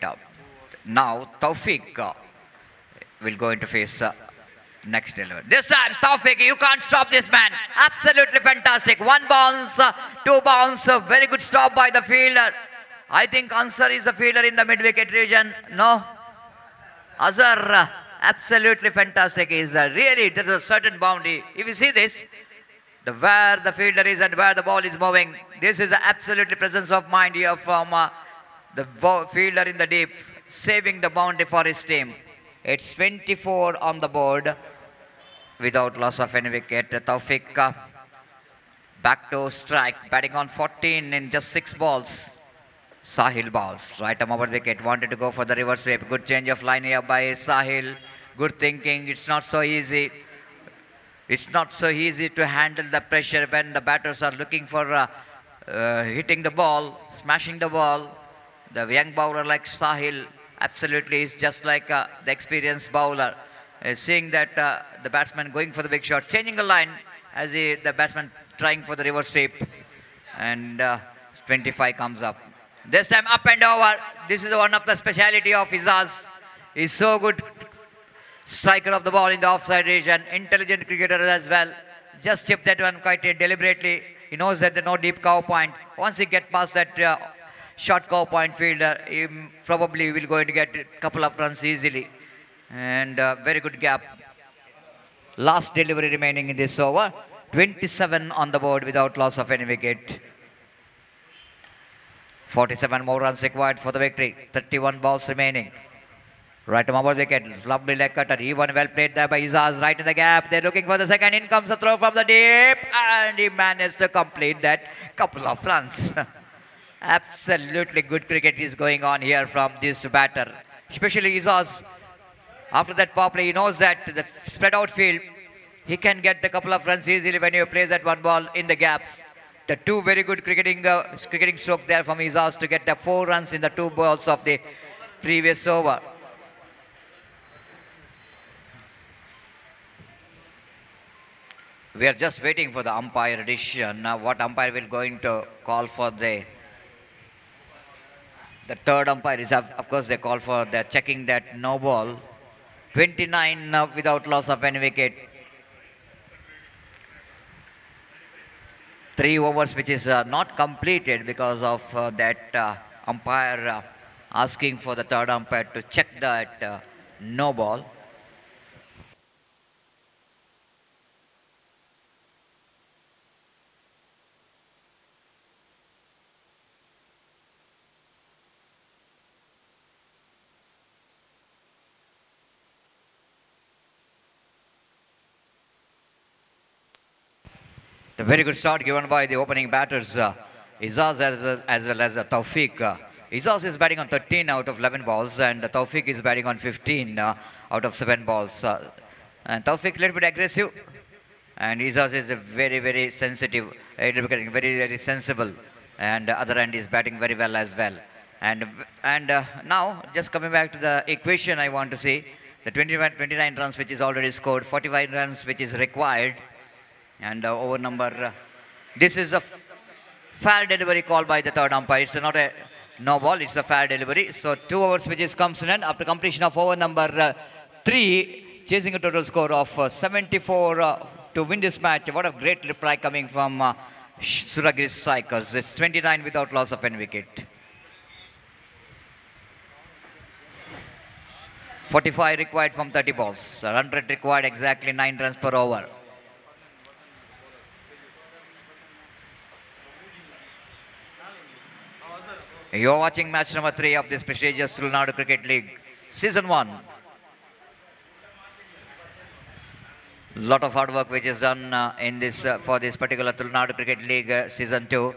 Now Taufik will go into face Next delivery. This time, Taufik, you can't stop this man. Absolutely fantastic. One bounce, two bounce. Very good stop by the fielder. I think Ansar is the fielder in the mid-wicket region. No? Azhar, absolutely fantastic. Is really, there's a certain boundary. If you see this, where the fielder is and where the ball is moving, this is the absolutely presence of mind here from the fielder in the deep, saving the boundary for his team. It's 24 on the board without loss of any wicket. Taufik back to strike, batting on 14 in just 6 balls. Sahil balls, right arm over wicket, wanted to go for the reverse sweep. Good change of line here by Sahil. Good thinking, it's not so easy. It's not so easy to handle the pressure when the batters are looking for hitting the ball, smashing the ball. The young bowler like Sahil absolutely is just like the experienced bowler. Seeing that the batsman going for the big shot, changing the line as the batsman trying for the reverse sweep. And 25 comes up. This time up and over. This is one of the speciality of Izaz. He's so good striker of the ball in the offside region. Intelligent cricketer as well. Just chipped that one quite deliberately. He knows that there's no deep cow point. Once he gets past that short cow point fielder, he probably will going to get a couple of runs easily. And very good gap. Last delivery remaining in this over. 27 on the board without loss of any wicket. 47 more runs required for the victory. 31 balls remaining. Right arm over wicket. Lovely leg cutter. Even well played there by Izaz. Right in the gap. They're looking for the second. In comes a throw from the deep. And he managed to complete that couple of runs. Absolutely good cricket is going on here from this batter. Especially Izaz. After that power play, he knows that the spread out field, he can get a couple of runs easily when you place that one ball in the gaps. The two very good cricketing stroke there from Izaz to get the 4 runs in the 2 balls of the previous over. We are just waiting for the umpire decision. Now what umpire will going to call for the third umpire is, of course, they call for the checking that no ball. 29 without loss of any wicket. 3 overs which is not completed because of that umpire asking for the third umpire to check that no ball. A very good start given by the opening batters, Izaz as well as Taufik. Izaz is batting on 13 out of 11 balls and Taufik is batting on 15 out of 7 balls. And Taufik a little bit aggressive and Izaz is very, very sensitive, very, very sensible. And the other end is batting very well as well. And now, just coming back to the equation, I want to see the 29 runs which is already scored, 45 runs which is required. And over number, this is a fair delivery call by the third umpire. It's not a no ball, it's a fair delivery. So 2 overs which is comes in after completion of over number 3, chasing a total score of 74 to win this match. What a great reply coming from Suragiri strikers. It's 29 without loss of any wicket. 45 required from 30 balls. Run rate required exactly 9 runs per over. You're watching match number 3 of this prestigious Tamil Nadu Cricket League, Season 1. Lot of hard work which is done in this for this particular Tamil Nadu Cricket League Season 2.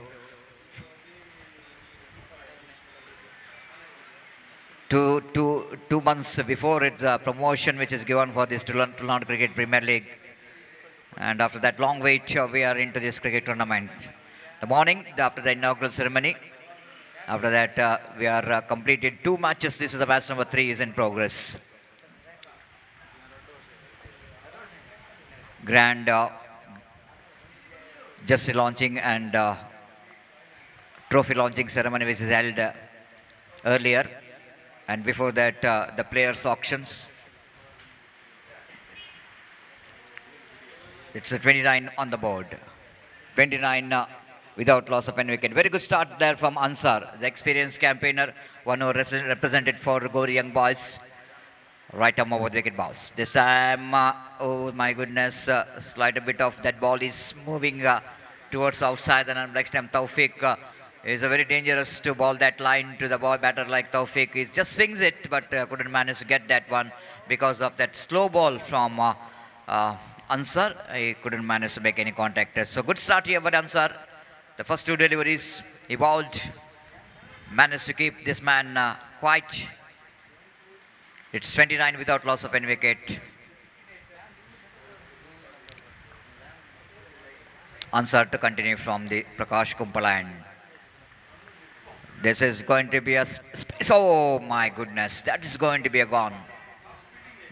Two months before its promotion which is given for this Tamil Nadu Cricket Premier League. And after that long wait, we are into this cricket tournament. The morning, after the inaugural ceremony, after that, we are completed 2 matches. This is the match number 3 is in progress. Grand jersey launching and trophy launching ceremony which is held earlier. And before that, the players' auctions. It's a 29 on the board. 29 without loss of any wicket. Very good start there from Ansar, the experienced campaigner, one who represented for Gori Young Boys. Right arm over the wicket bounce. This time, oh my goodness, slight a bit of that ball is moving towards outside, and next time Tawfiq is a very dangerous to ball that line to the ball batter like Tawfiq. He just swings it, but couldn't manage to get that one because of that slow ball from Ansar. He couldn't manage to make any contact. So good start here by Ansar. The first two deliveries he bowled, managed to keep this man quiet. It's 29 without loss of any wicket. Ansar to continue from the Prakash Kumpala end. This is going to be a space. Oh my goodness, that is going to be a gone.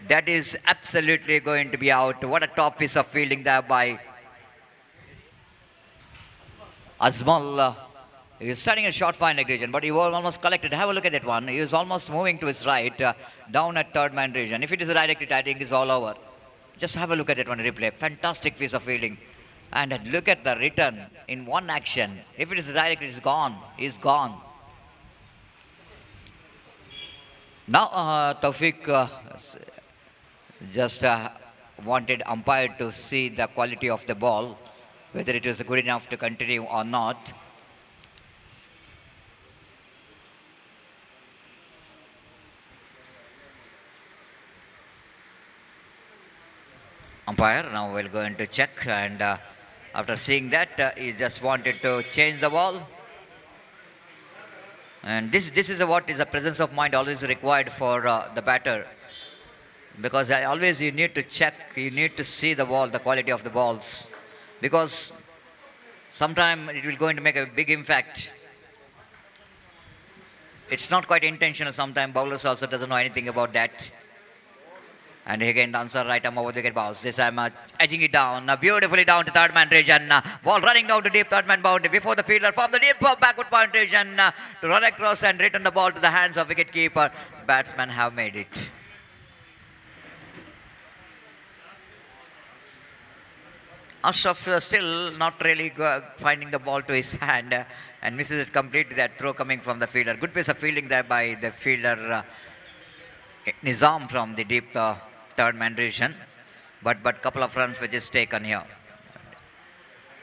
That is absolutely going to be out. What a top piece of fielding there by Azmal. He was setting a short fine leg region, but he was almost collected. Have a look at that one. He was almost moving to his right, down at third man region. If it is directed, I think it's all over. Just have a look at that one replay. Fantastic piece of fielding. And look at the return in one action. If it is directed, it's gone. He's gone. Now, Tawfiq just wanted umpire to see the quality of the ball, whether it was good enough to continue or not. Umpire now we're going to check, and after seeing that, he just wanted to change the ball. And this is what is the presence of mind always required for the batter, because always you need to check, you need to see the ball, the quality of the balls, because sometime it will going to make a big impact. It's not quite intentional. Sometimes bowlers also doesn't know anything about that. And again, the Ansar right arm over the wicket bounce. This time edging it down, beautifully down to third man region. Ball running down to deep third man boundary before the fielder from the deep backward point region to run across and return the ball to the hands of wicket keeper. Batsmen have made it. Ashraf still not really finding the ball to his hand and misses it completely. That throw coming from the fielder. Good piece of fielding there by the fielder Nizam from the deep third man region, but couple of runs which is taken here.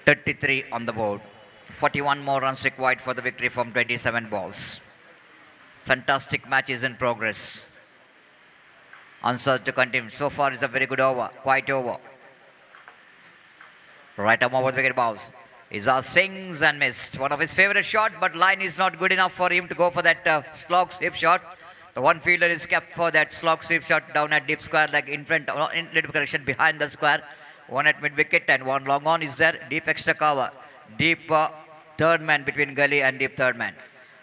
33 on the board. 41 more runs required for the victory from 27 balls. Fantastic match is in progress. Answer to continue. So far it's a very good over, quiet over. Right arm over the wicket bounce. Izaz swings and missed. One of his favorite shot, but line is not good enough for him to go for that slog sweep shot. The one fielder is kept for that slog sweep shot down at deep square, like in front, in little correction, behind the square. One at mid wicket and one long on is there. Deep extra cover. Deep third man between gully and deep third man.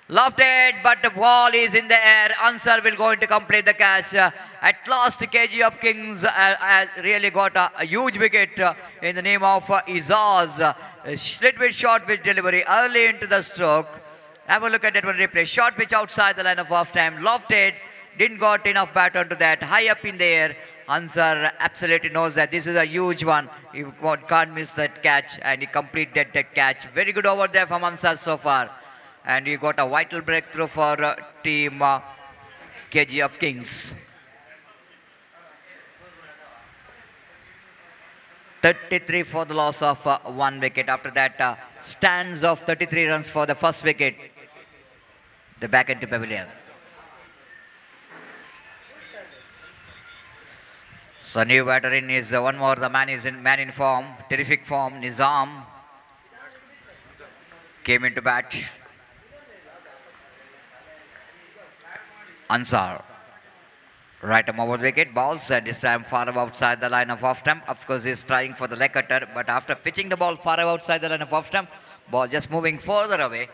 Lofted, but the ball is in the air. Ansar will going to complete the catch. At last, KGF Kings really got a huge wicket in the name of Izaz. Slit with short pitch delivery early into the stroke. Have a look at that one replay. Short pitch outside the line of off time. Lofted, didn't got enough bat onto that. High up in the air. Ansar absolutely knows that this is a huge one. He can't miss that catch, and he completed that catch. Very good over there from Ansar so far. And he got a vital breakthrough for team KGF Kings. 33 for the loss of one wicket. After that, stands of 33 runs for the first wicket. The back into pavilion. So new batter in is one more. The man is man in form, terrific form. Nizam came into bat. Ansar, right arm over the wicket, balls this time far outside the line of off stump. Of course, he's trying for the leg cutter, but after pitching the ball far outside the line of off stump, ball just moving further away.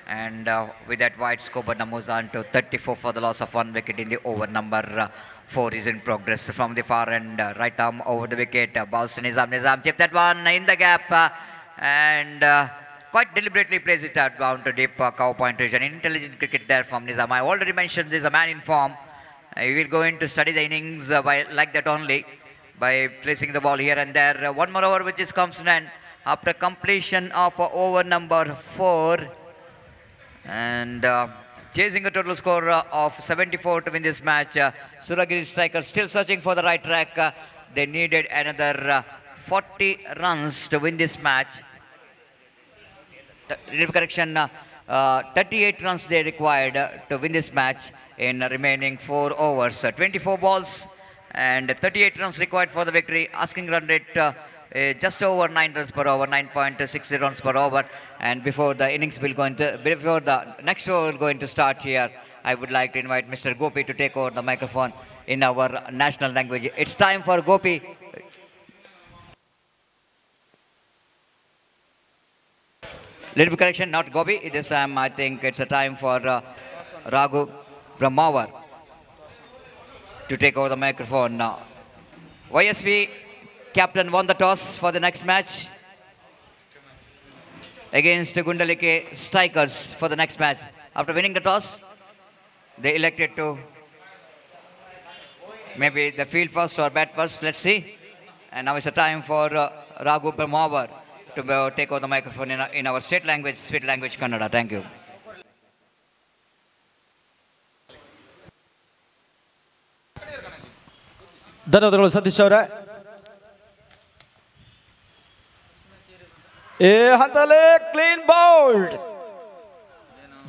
And with that wide scope, it moves on to 34 for the loss of one wicket in the over number 4 is in progress from the far end. Right arm over the wicket, balls to Nizam. Nizam chip that one in the gap and quite deliberately plays it out down to deep cow point region. Intelligent cricket there from Nizam. I already mentioned this is a man in form. He will go in to study the innings by like that only. by placing the ball here and there. One more over which is comes to an end after completion of over number 4. And chasing a total score of 74 to win this match. Suragiri Strikers still searching for the right track. They needed another 40 runs to win this match. Correction, 38 runs they required to win this match in remaining 4 overs. 24 balls and 38 runs required for the victory. Asking run rate just over 9 runs per over, 9.60 runs per over. And before the next over will going to start here, I would like to invite Mr. Gopi to take over the microphone in our national language. It's time for Gopi. Little bit correction, not Gopi. This time I think it's a time for Raghu Brahmawar to take over the microphone now. YSV captain won the toss for the next match against Gundalike Strikers for the next match. After winning the toss, they elected to maybe the field first or bat first. Let's see. And now it's a time for Raghu Brahmawar to take over the microphone in our state language, Kannada. Thank you. ಧನ್ಯವಾದಗಳು ಸತೀಶ್ ಅವರೇ. ಈ ಹಂತದಲ್ಲಿ clean bowled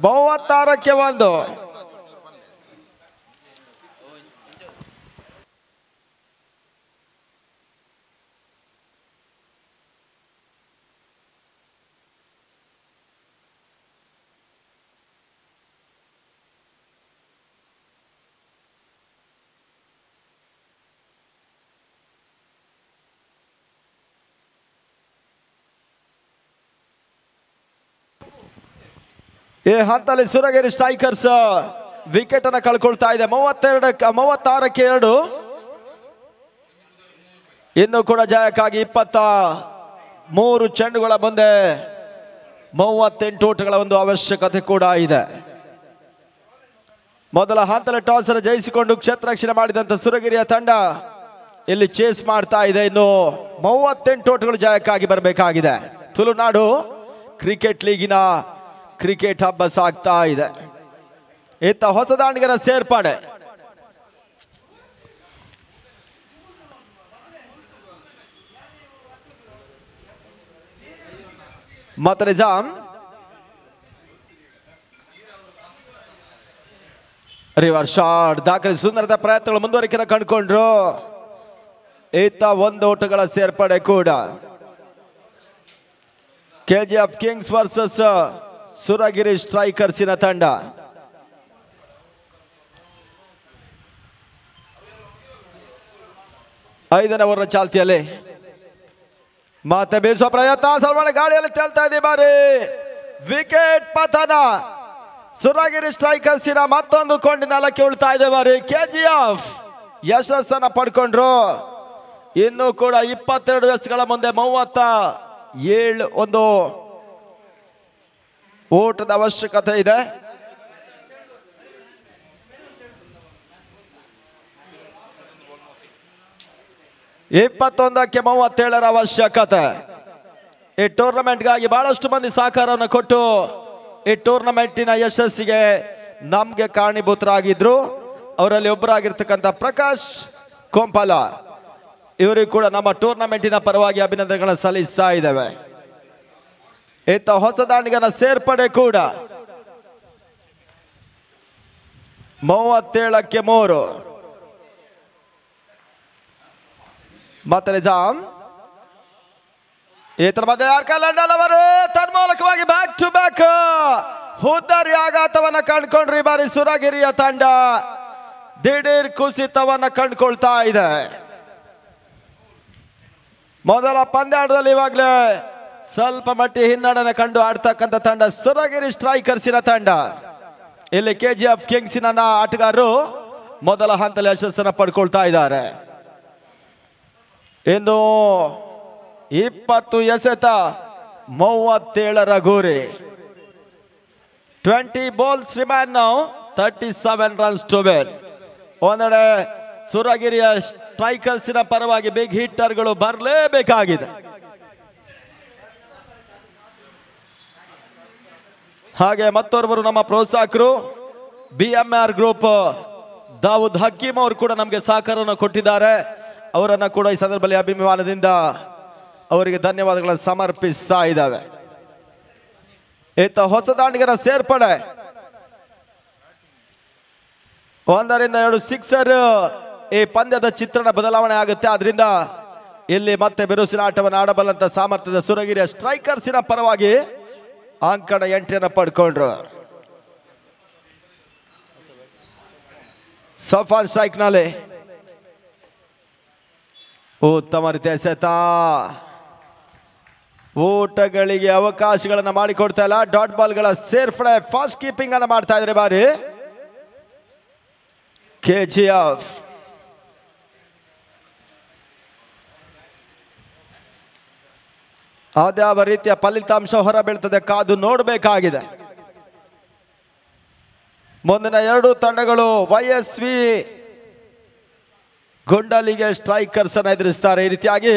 36ಕ್ಕೆ 1. ಈ ಹಂತದಲ್ಲಿ Suragiri strikers wicket ಅನ್ನು ಕಳ್ಕೊಳ್ತಾ ಇದೆ. 36ಕ್ಕೆ 2. ಇನ್ನು ಕೂಡ ಜಯಕ್ಕಾಗಿ 23 ಚೆಂಡುಗಳ ಮುಂದೆ 38 ಓಟಗಳ ಒಂದು ಅವಶ್ಯಕತೆ ಕೂಡ ಇದೆ. ಮೊದಲ ಹಂತದ ಟಾಸ್ ಅನ್ನು ಜಯಿಸಿಕೊಂಡು ಕ್ಷೇತ್ರ ರಕ್ಷಣೆ ಮಾಡಿದಂತ ಸುರಗಿರಿಯ ತಂಡ ಇಲ್ಲಿ ಚೇಸ್ ಮಾಡ್ತಾ ಇದೆ. ಇನ್ನು 38 ಓಟಗಳು ಜಯಕ್ಕಾಗಿ ಬರಬೇಕಾಗಿದೆ. ತುಳುನಾಡು ಕ್ರಿಕೆಟ್ ಲೀಗಿನ ಕ್ರಿಕೆಟ್ ಹಬ್ಬ ಸಾಗ್ತಾ ಇದೆ. ಇತ್ತ ಹೊಸ ದಾಂಡಿಗರ ಸೇರ್ಪಡೆ. ಮತ್ತೆ ನಿಜಾಮ್ ರಿವರ್ಸ್ ಶಾಟ್ ದಾಖಲೆ ಸುಂದರದ ಪ್ರಯತ್ನಗಳು ಮುಂದುವರಿಕೆ ಕಂಡುಕೊಂಡ್ರು. ಇತ್ತ 1 ಓಟಗಳ ಸೇರ್ಪಡೆ ಕೂಡ. KGF ಕಿಂಗ್ಸ್ ವರ್ಸಸ್ ಸುರಗಿರಿ ಸ್ಟ್ರೈಕರ್ಸಿನ ತಂಡ. ಐದನೇ ಓವರ್ ಚಾಲ್ತಿಯಲ್ಲಿ ಮತ್ತೆ ಬೀಸುವ ಪ್ರಯತ್ನ. ಸರ್ವಣ ಗಾಳಿಯಲ್ಲಿ ತೇಲ್ತಾ ಇದೆ. ಬಾರಿ ವಿಕೆಟ್ ಪತನ. ಸುರಗಿರಿ ಸ್ಟ್ರೈಕರ್ಸಿನ ಮತ್ತೊಂದು ಕೊಂಡಿ ನೆಲಕ್ಕೆ ಉಳ್ತಾ ಇದೆ. ಬಾರಿ KGF ಯಶಸ್ಸನ್ನ ಪಡ್ಕೊಂಡ್ರು. ಇನ್ನು ಕೂಡ 22 ಎಸ್ಗಳ ಮುಂದೆ 37 ಒಂದು ಓಟದ ಅವಶ್ಯಕತೆ ಇದೆ. ಇಪ್ಪತ್ತೊಂದಕ್ಕೆ 37 ಅವಶ್ಯಕತೆ. ಈ ಟೂರ್ನಮೆಂಟ್ಗಾಗಿ ಬಹಳಷ್ಟು ಮಂದಿ ಸಹಕಾರವನ್ನು ಕೊಟ್ಟು ಈ ಟೂರ್ನಮೆಂಟಿನ ಯಶಸ್ಸಿಗೆ ನಮ್ಗೆ ಕಾರಣೀಭೂತರಾಗಿದ್ರು. ಅವರಲ್ಲಿ ಒಬ್ಬರಾಗಿರ್ತಕ್ಕಂಥ ಪ್ರಕಾಶ್ ಕೊಂಪಲ, ಇವರಿಗೂ ಕೂಡ ನಮ್ಮ ಟೂರ್ನಮೆಂಟಿನ ಪರವಾಗಿ ಅಭಿನಂದನೆಗಳನ್ನು ಸಲ್ಲಿಸ್ತಾ ಇದ್ದೇವೆ. ಇತ್ತ ಹೊಸ ದಾಂಡಿಗನ ಸೇರ್ಪಡೆ ಕೂಡ. 37ಕ್ಕೆ 3. ಮತ್ತೆ ನಿಜಾಮ್ ಈತರ ಮಧ್ಯೆ ಲಂಡನ್ ಅವರು ತನ್ಮೂಲಕವಾಗಿ ಬ್ಯಾಕ್ ಟು ಬ್ಯಾಕ್ ಹುದ್ದಾರಿ ಆಘಾತವನ್ನ ಕಂಡುಕೊಂಡ್ರಿ. ಬಾರಿ ಸುರಗಿರಿಯ ತಂಡ ದಿಢೀರ್ ಕುಸಿತವನ್ನ ಕಂಡುಕೊಳ್ತಾ ಇದೆ. ಮೊದಲ ಪಂದ್ಯಾಟದಲ್ಲಿ ಇವಾಗಲೇ ಸ್ವಲ್ಪ ಮಟ್ಟಿ ಹಿನ್ನಡೆಯನ್ನು ಕಂಡು ಆಡ್ತಕ್ಕಂಥ ತಂಡ ಸುರಗಿರಿ ಸ್ಟ್ರೈಕರ್ಸಿನ ತಂಡ. ಇಲ್ಲಿ KGF ಕಿಂಗ್ಸಿನ ಆಟಗಾರರು ಮೊದಲ ಹಂತದಲ್ಲಿ ಯಶಸ್ಸನ್ನು ಪಡ್ಕೊಳ್ತಾ ಇದ್ದಾರೆ. ಇನ್ನು 20 ಎಸೆತ 37ರ ಗುರಿ. 20 balls remain now, 37 runs to win. ಒಂದೆಡೆ ಸುರಗಿರಿಯ ಸ್ಟ್ರೈಕರ್ಸಿನ ಪರವಾಗಿ ಬಿಗ್ ಹಿಟ್ಟರ್ಗಳು ಬರಲೇಬೇಕಾಗಿದೆ. ಹಾಗೆ ಮತ್ತೋರ್ವರು ನಮ್ಮ ಪ್ರೋತ್ಸಾಹಕರು BMR ಗ್ರೂಪ್ ದಾವೂದ್ ಹಕೀಮ್ ಅವರು ಕೂಡ ನಮಗೆ ಸಹಕಾರವನ್ನು ಕೊಟ್ಟಿದ್ದಾರೆ. ಅವರನ್ನು ಕೂಡ ಈ ಸಂದರ್ಭದಲ್ಲಿ ಅಭಿಮಾನದಿಂದ ಅವರಿಗೆ ಧನ್ಯವಾದಗಳನ್ನು ಸಮರ್ಪಿಸ್ತಾ ಇದ್ದಾವೆ. ಹೊಸ ದಾಂಡಿಗರ ಸೇರ್ಪಡೆ 1 ರಿಂದ 2 ಸಿಕ್ಸರ್. ಈ ಪಂದ್ಯದ ಚಿತ್ರಣ ಬದಲಾವಣೆ ಆಗುತ್ತೆ. ಆದ್ರಿಂದ ಇಲ್ಲಿ ಮತ್ತೆ ಬಿರುಸಿನ ಆಟವನ್ನು ಆಡಬಲ್ಲಂತ ಸಾಮರ್ಥ್ಯದ ಸುರಗಿರಿಯ ಸ್ಟ್ರೈಕರ್ಸಿನ ಪರವಾಗಿ ಅಂಕಣ ಎಂಟ್ರಿಯನ್ನು ಪಡ್ಕೊಂಡ್ರು. ಸಫಾನ್ ಸ್ಟ್ರೈಕ್ ನಲ್ಲಿ ಉತ್ತಮ ರೀತಿಯ ಎಸೆತ. ಓಟಗಳಿಗೆ ಅವಕಾಶಗಳನ್ನು ಮಾಡಿಕೊಡ್ತಾ ಇಲ್ಲ. ಡಾಟ್ ಬಾಲ್ಗಳ ಸೇರ್ಪಡೆ ಫಾಸ್ಟ್ ಕೀಪಿಂಗ್ ಅನ್ನು ಮಾಡ್ತಾ ಇದ್ದಾರೆ ಬಾರಿ KGF. ಅದ್ಯಾವ ರೀತಿಯ ಫಲಿತಾಂಶ ಹೊರಬೀಳ್ತದೆ ಕಾದು ನೋಡಬೇಕಾಗಿದೆ. ಮುಂದಿನ 2 ತಂಡಗಳು YSV ಗುಂಡಲಿಗೆ ಸ್ಟ್ರೈಕರ್ಸ್ ಅನ್ನು ಎದುರಿಸ್ತಾರೆ. ಈ ರೀತಿಯಾಗಿ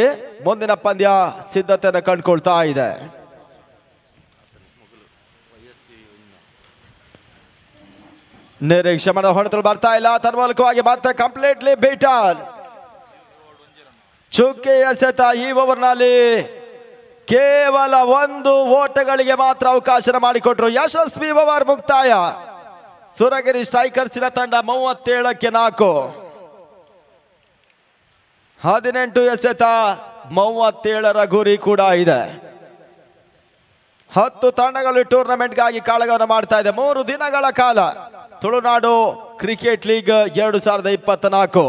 ಮುಂದಿನ ಪಂದ್ಯ ಸಿದ್ಧತೆಯನ್ನು ಕಂಡುಕೊಳ್ತಾ ಇದೆ. ನಿರೀಕ್ಷೆ ಮಾಡಿದ ಹೊಡೆತಲು ಬರ್ತಾ ಇಲ್ಲ. ತನ್ಮೂಲಕವಾಗಿ ಮತ್ತೆ ಕಂಪ್ಲೀಟ್ಲಿ ಬೀಟನ್. ಚುಕ್ಕಿ ಎಸೆತ. ಈ ಓವರ್ನಲ್ಲಿ ಕೇವಲ 1 ಓಟಗಳಿಗೆ ಮಾತ್ರ ಅವಕಾಶ ಮಾಡಿಕೊಟ್ರು. ಯಶಸ್ವಿ ಓವರ್ ಮುಕ್ತಾಯ. ಸುರಗಿರಿ ಸ್ಟ್ರೈಕರ್ಸಿನ ತಂಡ 37ಕ್ಕೆ 4. 18 ಎಸೆತ 37ರ ಗುರಿ ಕೂಡ ಇದೆ. 10 ತಂಡಗಳು ಟೂರ್ನಮೆಂಟ್ಗಾಗಿ ಕಾಳಗವನ್ನು ಮಾಡ್ತಾ ಇದೆ. 3 ದಿನಗಳ ಕಾಲ ತುಳುನಾಡು ಕ್ರಿಕೆಟ್ ಲೀಗ್ 2024.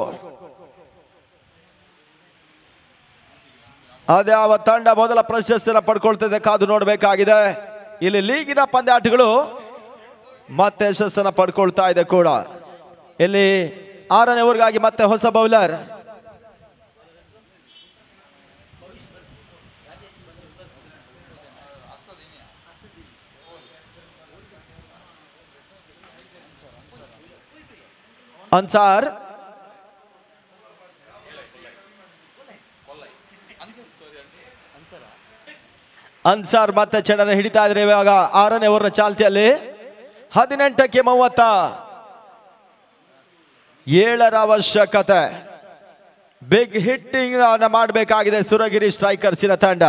ಅದ್ಯಾವ ತಂಡ ಮೊದಲ ಪ್ರಶಸ್ತಿಯನ್ನು ಪಡ್ಕೊಳ್ತಿದೆ ಕಾದು ನೋಡಬೇಕಾಗಿದೆ. ಇಲ್ಲಿ ಲೀಗಿನ ಪಂದ್ಯಾಟಗಳು ಮತ್ತೆ ಯಶಸ್ಸನ್ನು ಪಡ್ಕೊಳ್ತಾ ಇದೆ ಕೂಡ. ಇಲ್ಲಿ 6ನೇ ಓವರ್ಗಾಗಿ ಮತ್ತೆ ಹೊಸ ಬೌಲರ್ ಅನ್ಸಾರ್. ಅನ್ಸಾರ್ ಮತ್ತೆ ಚೆಂಡನ್ನು ಹಿಡಿತಾ ಇದ್ರೆ ಇವಾಗ 6ನೇ ಓವರ್ನ ಚಾಲ್ತಿಯಲ್ಲಿ. 18ಕ್ಕೆ 37ರ ಅವಶ್ಯಕತೆ. ಬಿಗ್ ಹಿಟ್ಟಿಂಗ್ ಮಾಡಬೇಕಾಗಿದೆ ಸುರಗಿರಿ ಸ್ಟ್ರೈಕರ್ಸಿನ ತಂಡ.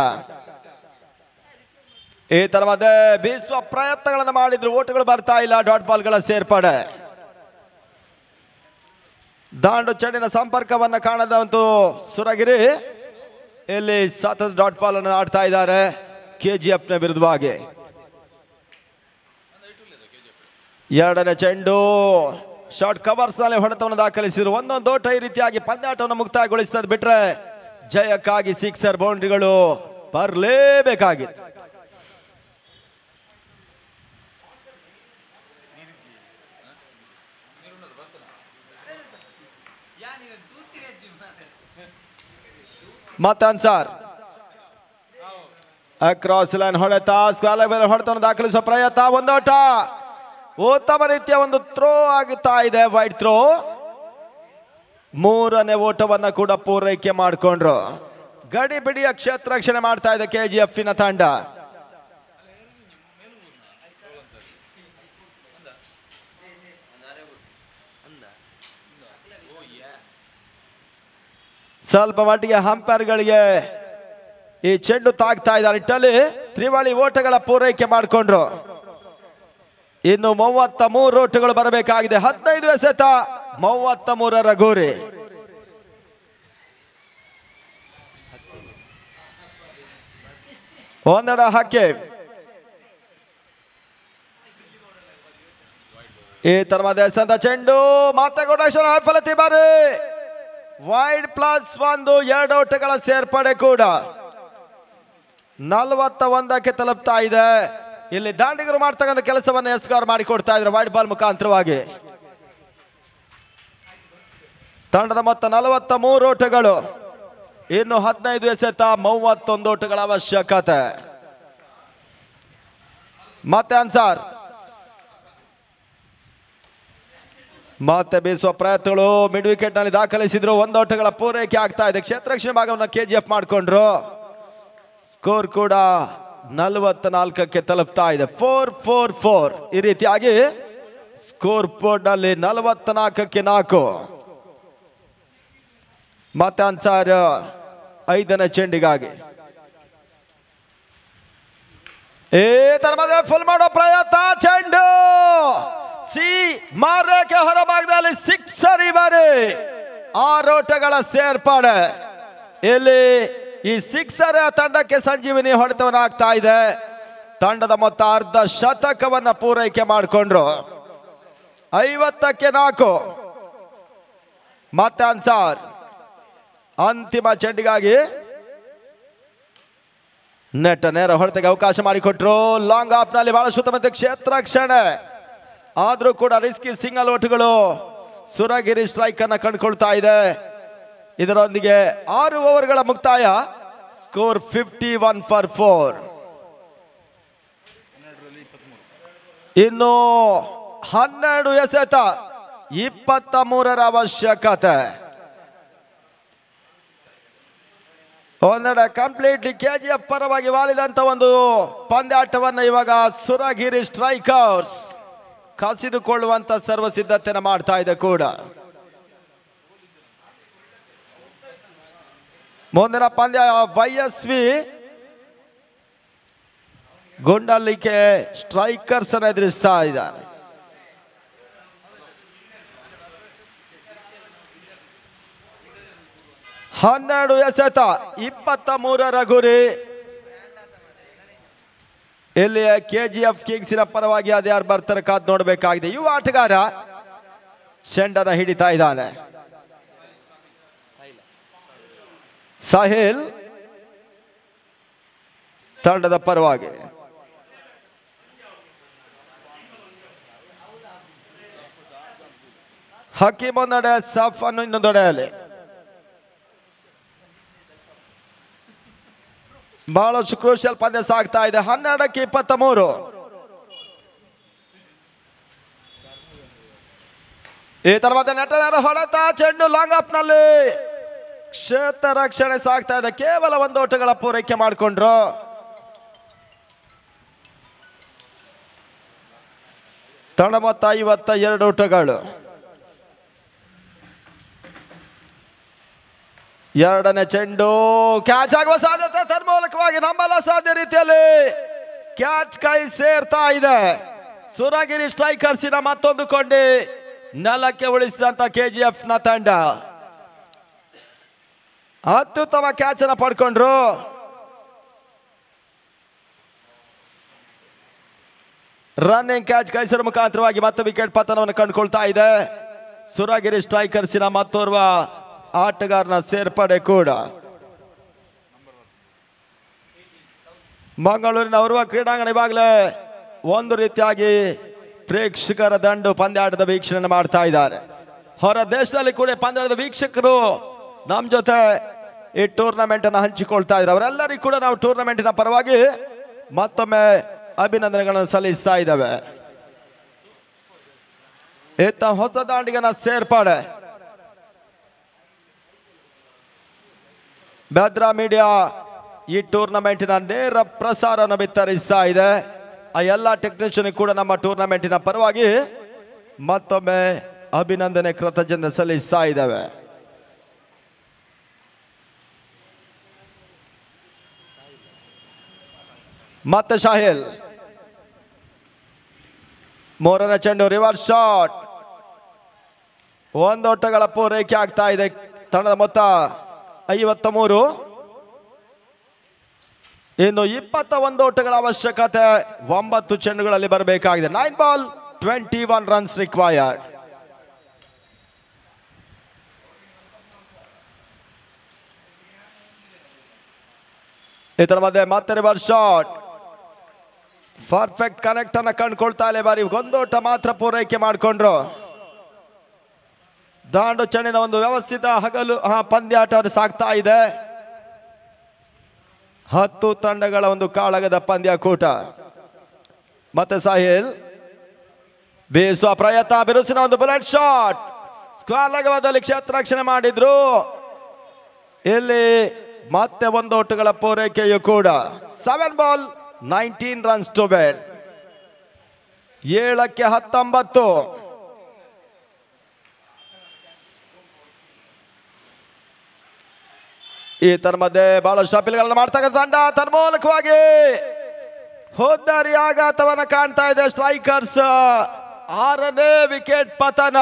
ಈ ತರವಾದ ಬೀಸುವ ಪ್ರಯತ್ನಗಳನ್ನು ಮಾಡಿದ್ರು, ಓಟಗಳು ಬರ್ತಾ ಇಲ್ಲ. ಡಾಟ್ ಬಾಲ್ಗಳ ಸೇರ್ಪಡೆ. ದಾಂಡು ಚೆಂಡಿನ ಸಂಪರ್ಕವನ್ನು ಕಾಣದಂತೂ ಸುರಗಿರಿ ಇಲ್ಲಿ ಸತತ ಡಾಟ್ ಬಾಲ್ ಅನ್ನು ಆಡ್ತಾ ಇದ್ದಾರೆ KGFನ ವಿರುದ್ಧವಾಗಿ. 2ನೇ ಚೆಂಡು ಶಾರ್ಟ್ ಕವರ್ಸ್ ನಲ್ಲಿ ಹೊಡೆತವನ್ನು ದಾಖಲಿಸಿದ್ರು. ಒಂದೊಂದು ಓಟ ಈ ರೀತಿಯಾಗಿ ಪಂದ್ಯಾಟವನ್ನು ಮುಕ್ತಾಯಗೊಳಿಸ್ತದೆ. ಬಿಟ್ರೆ ಜಯಕ್ಕಾಗಿ ಸಿಕ್ಸರ್ ಬೌಂಡ್ರಿಗಳು ಬರಲೇಬೇಕಾಗಿತ್ತು. ಮತ್ತೆ ಅನ್ಸಾರ್ ಅಕ್ರಾಸ್ ಲೈನ್ ಹೊಡೆತ. ಹೊಡೆತವನ್ನು ದಾಖಲಿಸುವ ಪ್ರಯತ್ನ. ಒಂದೋಟ ಉತ್ತಮ ರೀತಿಯ ಒಂದು ಥ್ರೋ ಆಗುತ್ತಾ ಇದೆ. Wide throw. 3ನೇ ಓಟವನ್ನ ಕೂಡ ಪೂರೈಕೆ ಮಾಡಿಕೊಂಡ್ರು. ಗಡಿ ಬಿಡಿಯ ಕ್ಷೇತ್ರ ರಕ್ಷಣೆ ಮಾಡ್ತಾ ಇದೆ KGFನ ತಂಡ. ಸ್ವಲ್ಪ ಮಟ್ಟಿಗೆ ಅಂಪೈರ್ಗಳಿಗೆ ಈ ಚೆಂಡು ತಾಗ್ತಾ ಇದ್ದಾರೆ. ಇಟ್ಟಲ್ಲಿ ತ್ರಿವಳಿ ಓಟಗಳ ಪೂರೈಕೆ ಮಾಡಿಕೊಂಡ್ರು. ಇನ್ನು 33 ಓಟಗಳು ಬರಬೇಕಾಗಿದೆ. 15 ಎಸೆತ 33ರ ಗುರಿ. ಒಂದೆಡ ಹಕ್ಕೆ. ಈ ತರವಾದ ಎಸೆತ ಚೆಂಡು ಮತ್ತೆ ಗುಣೇಶ್ವರ ವಿಫಲತೆ ಬಾರಿ. ವೈಡ್ +1 2 ಓಟಗಳ ಸೇರ್ಪಡೆ ಕೂಡ 41ಕ್ಕೆ ತಲುಪ್ತಾ ಇದೆ. ಇಲ್ಲಿ ದಾಂಡಿಗರು ಮಾಡ್ತಕ್ಕಂಥ ಕೆಲಸವನ್ನು ಎಸ್ಕಾರ್ ಮಾಡಿಕೊಡ್ತಾ ಇದ್ದಾರೆ ವೈಡ್ ಬಾಲ್ ಮುಖಾಂತರವಾಗಿ. ತಂಡದ ಮೊತ್ತ 43 ಓಟಗಳು. ಇನ್ನು 15 ಎಸೆತ 31 ಓಟಗಳ ಅವಶ್ಯಕತೆ. ಮತ್ತೆ ಅನ್ಸಾರ್ ಮತ್ತೆ ಬೀಸುವ ಪ್ರಯತ್ನಗಳು ಮಿಡ್ ವಿಕೆಟ್ ನಲ್ಲಿ ದಾಖಲಿಸಿದ್ರು. ಒಂದೋಟಗಳ ಪೂರೈಕೆ ಆಗ್ತಾ ಇದೆ. ಕ್ಷೇತ್ರರಕ್ಷಣೆ ಭಾಗವನ್ನು KGF ಮಾಡಿಕೊಂಡ್ರು. ಸ್ಕೋರ್ ಕೂಡ 44ಕ್ಕೆ ತಲುಪ್ತಾ ಇದೆ. 4-4-4 ಈ ರೀತಿಯಾಗಿ ಸ್ಕೋರ್ ಬೋರ್ಡ್ ನಲ್ಲಿ 44ಕ್ಕೆ 4. ಮತ್ತೆ ಅನ್ಸಾರ್ 5ನೇ ಚೆಂಡಿಗಾಗಿ ಫುಲ್ ಮಾಡೋ ಪ್ರಯತ್ನ. ಚೆಂಡು ಸಿ ಮಾರಕ್ಕೆ ಹೊರಭಾಗದಲ್ಲಿ ಸಿಕ್ಸರ್. ಈ ಬಾರಿ 6 ಓಟಗಳ ಸೇರ್ಪಡೆ. ಇಲ್ಲಿ ಈ ಸಿಕ್ಸರ್ ತಂಡಕ್ಕೆ ಸಂಜೀವಿನಿ ಹೊಡೆತವನ್ನಾಗ್ತಾ ಇದೆ. ತಂಡದ ಮೊತ್ತ ಅರ್ಧ ಶತಕವನ್ನ ಪೂರೈಕೆ ಮಾಡಿಕೊಂಡ್ರು. 50ಕ್ಕೆ 4. ಮತ್ತೆ ಅನ್ಸಾರ್ ಅಂತಿಮ ಚೆಂಡಿಗಾಗಿ ನೆಟ್ ನೇರ ಹೊಡೆತಕ್ಕೆ ಅವಕಾಶ ಮಾಡಿಕೊಟ್ರು. ಲಾಂಗ್ ಆಫ್ ನಲ್ಲಿ ಬಹಳ ಸುತ್ತಮುತ್ತ ಕ್ಷೇತ್ರ ರಕ್ಷಣೆ ಆದ್ರೂ ಕೂಡ ರಿಸ್ಕಿ ಸಿಂಗಲ್ ಓಟ್ಗಳು ಸುರಗಿರಿ ಸ್ಟ್ರೈಕ್ ಅನ್ನ ಕಂಡುಕೊಳ್ತಾ ಇದೆ. ಇದರೊಂದಿಗೆ 6 ಓವರ್ಗಳ ಮುಕ್ತಾಯ. Score 51 for 4. ಇನ್ನು 12 ಎಸೆತ, 23ರ ಅವಶ್ಯಕತೆ. ಒಂದೆಡೆ ಕಂಪ್ಲೀಟ್ಲಿ KGF ಪರವಾಗಿ ವಾಲಿದಂತ ಒಂದು ಪಂದ್ಯಾಟವನ್ನ ಇವಾಗ ಸುರಗಿರಿ ಸ್ಟ್ರೈಕರ್ಸ್ ಕಸಿದುಕೊಳ್ಳುವಂತ ಸರ್ವ ಸಿದ್ಧತೆಯನ್ನು ಮಾಡ್ತಾ ಇದೆ ಕೂಡ. ಮುಂದಿನ ಪಂದ್ಯ YSV ಗುಂಡಲ್ಲಿಕೆ ಸ್ಟ್ರೈಕರ್ಸ್ ಅನ್ನು ಎದುರಿಸ್ತಾ ಇದ್ದಾರೆ. ಹನ್ನೆರಡು ಎಸೆತ, 23ರ ಗುರಿ. ಇಲ್ಲಿ KGF ಕಿಂಗ್ಸಿನ ಪರವಾಗಿ ಅದ್ಯಾರು ಬರ್ತಾರೆ ಕಾದ್ ನೋಡಬೇಕಾಗಿದೆ. ಯುವ ಆಟಗಾರ ಚೆಂಡನ ಹಿಡಿತಾ ಇದ್ದಾನೆ. ಸಾಹಿಲ್ ತಂಡದ ಪರವಾಗಿ. ಹಕೀಮ್ ಒಂದೆಡೆ, ಸಫ್ ಅನ್ನು ಇನ್ನೊಂದೆಡೆಯಲ್ಲಿ. ಬಹಳಷ್ಟು ಕ್ರೂಷಿಯಲ್ ಪಂದ್ಯ ಸಾಗ್ತಾ ಇದೆ. 12ಕ್ಕೆ 23. ಈ ತರವಾದ ನೆಟ್ಟರ ಹೊಡೆತ. ಚೆಂಡು ಲಾಂಗ್ ಆಫ್ ನಲ್ಲಿ ಕ್ಷೇತ್ರ ರಕ್ಷಣೆ ಸಾಗ್ತಾ ಇದೆ. ಕೇವಲ 1 ಓಟಗಳ ಪೂರೈಕೆ ಮಾಡಿಕೊಂಡ್ರು. ತಂಡ ಮೊತ್ತ 52 ಓಟಗಳು. 2ನೇ ಚೆಂಡು ಕ್ಯಾಚ್ ಆಗುವ ಸಾಧ್ಯತೆ ತನ್ಮೂಲಕವಾಗಿ ನಂಬಲ ಸಾಧ್ಯ ರೀತಿಯಲ್ಲಿ ಕ್ಯಾಚ್ ಕೈ ಸೇರ್ತಾ ಇದೆ. ಸುರಗಿರಿ ಸ್ಟ್ರೈಕರ್ಸಿನ ಮತ್ತೊಂದು ಕೊಂಡಿ ನೆಲಕ್ಕೆ ಉಳಿಸಿದಂತ KGF ನ ತಂಡ ಅತ್ಯುತ್ತಮ ಕ್ಯಾಚ್ ಅನ್ನ ಪಡ್ಕೊಂಡ್ರು. ರನ್ನಿಂಗ್ ಕ್ಯಾಚ್ ಕೈಸರ ಮುಖಾಂತರವಾಗಿ ಮತ್ತೆ ವಿಕೆಟ್ ಪತನವನ್ನು ಕಂಡುಕೊಳ್ತಾ ಇದೆ. ಸುರಗಿರಿ ಸ್ಟ್ರೈಕರ್ಸಿನ ಮತ್ತೋರ್ವ ಆಟಗಾರನ ಸೇರ್ಪಡೆ ಕೂಡ. ಮಂಗಳೂರಿನ ಉರ್ವ ಕ್ರೀಡಾಂಗಣ ಇವಾಗಲೇ ಒಂದು ರೀತಿಯಾಗಿ ಪ್ರೇಕ್ಷಕರ ದಂಡು ಪಂದ್ಯಾಟದ ವೀಕ್ಷಣೆ ಮಾಡ್ತಾ ಇದ್ದಾರೆ. ಹೊರ ದೇಶದಲ್ಲಿ ಕೂಡ ಪಂದ್ಯಾಟದ ವೀಕ್ಷಕರು ನಮ್ಮ ಜೊತೆ ಈ ಟೂರ್ನಮೆಂಟ್ ಅನ್ನು ಹಂಚಿಕೊಳ್ತಾ ಇದ್ದಾರೆ. ಅವರೆಲ್ಲರಿಗೂ ಕೂಡ ನಾವು ಟೂರ್ನಮೆಂಟಿನ ಪರವಾಗಿ ಮತ್ತೊಮ್ಮೆ ಅಭಿನಂದನೆಗಳನ್ನು ಸಲ್ಲಿಸ್ತಾ ಇದ್ದೇವೆ. ಇತ್ತ ಹೊಸ ದಾಂಡಿಗನ ಸೇರ್ಪಡೆ. ಭದ್ರಾ ಮೀಡಿಯಾ ಈ ಟೂರ್ನಮೆಂಟಿನ ನೇರ ಪ್ರಸಾರವನ್ನು ಬಿತ್ತರಿಸ್ತಾ ಇದೆ. ಆ ಎಲ್ಲ ಟೆಕ್ನಿಷಿಯನ್ ಕೂಡ ನಮ್ಮ ಟೂರ್ನಮೆಂಟಿನ ಪರವಾಗಿ ಮತ್ತೊಮ್ಮೆ ಅಭಿನಂದನೆ ಕೃತಜ್ಞತೆ ಸಲ್ಲಿಸ್ತಾ ಇದ್ದೇವೆ. ಮತ್ತೆ ಶಾಹಿಲ್ 3ನೇ ಚೆಂಡು ರಿವರ್ಸ್ ಶಾಟ್. 1 ಓಟಗಳ ಪೂರೈಕೆ ಆಗ್ತಾ ಇದೆ. ತಂಡದ ಮೊತ್ತ 53. ಇನ್ನು 21 ಓಟಗಳ ಅವಶ್ಯಕತೆ 9 ಚೆಂಡುಗಳಲ್ಲಿ ಬರಬೇಕಾಗಿದೆ. 9 ಬಾಲ್ 21 ರನ್ಸ್ ರಿಕ್ವೈರ್ಡ್. ಇದರ ಮಧ್ಯೆ ಮತ್ತೆ ರಿವರ್ಸ್ ಶಾಟ್. ಪರ್ಫೆಕ್ಟ್ ಕನೆಕ್ಟ್ ಅನ್ನ ಕಂಡುಕೊಳ್ತಾ ಇಲ್ಲ. ಬಾರಿ 1 ಓಟ ಮಾತ್ರ ಪೂರೈಕೆ ಮಾಡಿಕೊಂಡ್ರು. ದಾಂಡು ಚೆಂಡಿನ ಒಂದು ವ್ಯವಸ್ಥಿತ ಹಗಲು ಪಂದ್ಯಾಟ ಸಾಗ್ತಾ ಇದೆ. 10 ತಂಡಗಳ ಒಂದು ಕಾಳಗದ ಪಂದ್ಯಕೂಟ. ಮತ್ತೆ ಸಾಹಿಲ್ ಬೀಸುವ ಪ್ರಯತ್ನ, ಬಿರುಸಿನ ಒಂದು ಬುಲೆಟ್ ಶಾಟ್. ಸ್ಕ್ವೇರ್ ಲೆಗವಾದಲ್ಲಿ ಕ್ಷೇತ್ರ ರಕ್ಷಣೆ ಮಾಡಿದ್ರು. ಇಲ್ಲಿ ಮತ್ತೆ ಒಂದು ಒಟ್ಟುಗಳ ಪೂರೈಕೆಯು ಕೂಡ. 7 ಬಾಲ್ 19 ರನ್ಸ್ ಟು ವೇಲ್. 7ಕ್ಕೆ 19. ಈ ತರ ಮಧ್ಯೆ ಬಹಳಷ್ಟು ಅಪೀಲ್ಗಳನ್ನು ಮಾಡ್ತಕ್ಕಂಥ ತಂಡ ತನ್ಮೂಲಕವಾಗಿ ಹೋದ್ದಾರಿ ಆಘಾತವನ್ನ ಕಾಣ್ತಾ ಇದೆ. ಸ್ಟ್ರೈಕರ್ಸ್ 6ನೇ ವಿಕೆಟ್ ಪತನ.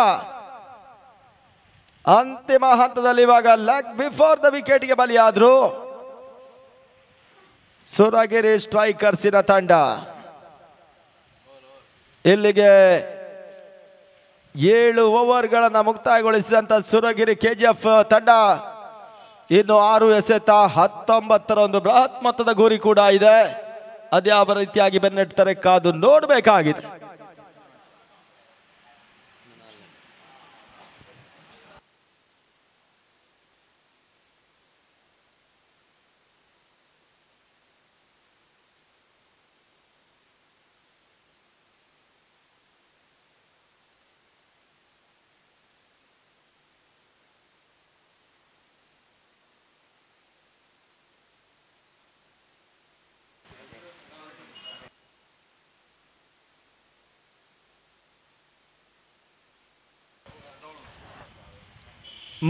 ಅಂತಿಮ ಹಂತದಲ್ಲಿ ಇವಾಗ ಲೆಗ್ ಬಿಫೋರ್ ದ ವಿಕೆಟ್ಗೆ ಬಲಿಯಾದ್ರು ಸುರಗಿರಿ ಸ್ಟ್ರೈಕರ್ಸಿನ ತಂಡ. ಇಲ್ಲಿಗೆ 7 ಓವರ್ಗಳನ್ನು ಮುಕ್ತಾಯಗೊಳಿಸಿದಂತ ಸುರಗಿರಿ ಕೆಜಿಎಫ್ ತಂಡ ಇನ್ನು 6 ಎಸೆತ 19ರ ಒಂದು ಬೃಹತ್ ಮೊತ್ತದ ಗುರಿ ಕೂಡ ಇದೆ. ಅದ್ಯಾವ ರೀತಿಯಾಗಿ ಬೆನ್ನಟ್ಟುತ್ತಾರೆ ಕಾದು ನೋಡಬೇಕಾಗಿದೆ.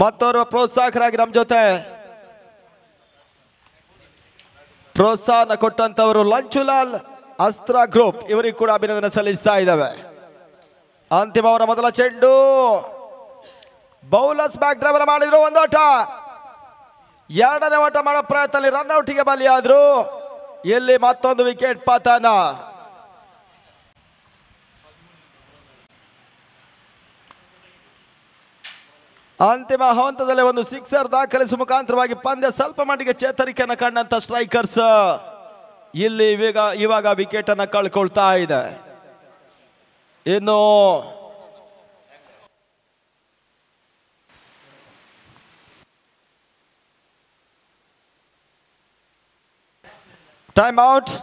ಮತ್ತೋರ್ವ ಪ್ರೋತ್ಸಾಹಕರಾಗಿ ನಮ್ಮ ಜೊತೆ ಪ್ರೋತ್ಸಾಹನ ಕೊಟ್ಟಂತವರು ಲಂಚುಲಾಲ್ ಅಸ್ತ್ರ ಗ್ರೂಪ್, ಇವರಿಗೆ ಕೂಡ ಅಭಿನಂದನೆ ಸಲ್ಲಿಸ್ತಾ ಇದ್ದಾವೆ. ಅಂತಿಮ ಅವರ ಮೊದಲ ಚೆಂಡು ಬೌಲರ್ಸ್ ಬ್ಯಾಕ್ ಡ್ರೈವರ್ ಮಾಡಿದ್ರು. ಒಂದು ಓಟ, 2ನೇ ಓಟ ಮಾಡೋ ಪ್ರಯತ್ನದಲ್ಲಿ ರನ್ಔಟ್ಗೆ ಬಲಿಯಾದ್ರು. ಇಲ್ಲಿ ಮತ್ತೊಂದು ವಿಕೆಟ್ ಪತನ. ಅಂತಿಮ ಹಂತದಲ್ಲಿ ಒಂದು ಸಿಕ್ಸರ್ ದಾಖಲಿಸುವ ಮುಖಾಂತರವಾಗಿ ಪಂದ್ಯ ಸ್ವಲ್ಪ ಮಟ್ಟಿಗೆ ಚೇತರಿಕೆಯನ್ನು ಕಂಡಂತ ಸ್ಟ್ರೈಕರ್ಸ್ ಇಲ್ಲಿ ಇವಾಗ ವಿಕೆಟ್ ಅನ್ನು ಕಳ್ಕೊಳ್ತಾ ಇದೆ. ಇನ್ನು ಟೈಮ್ ಔಟ್.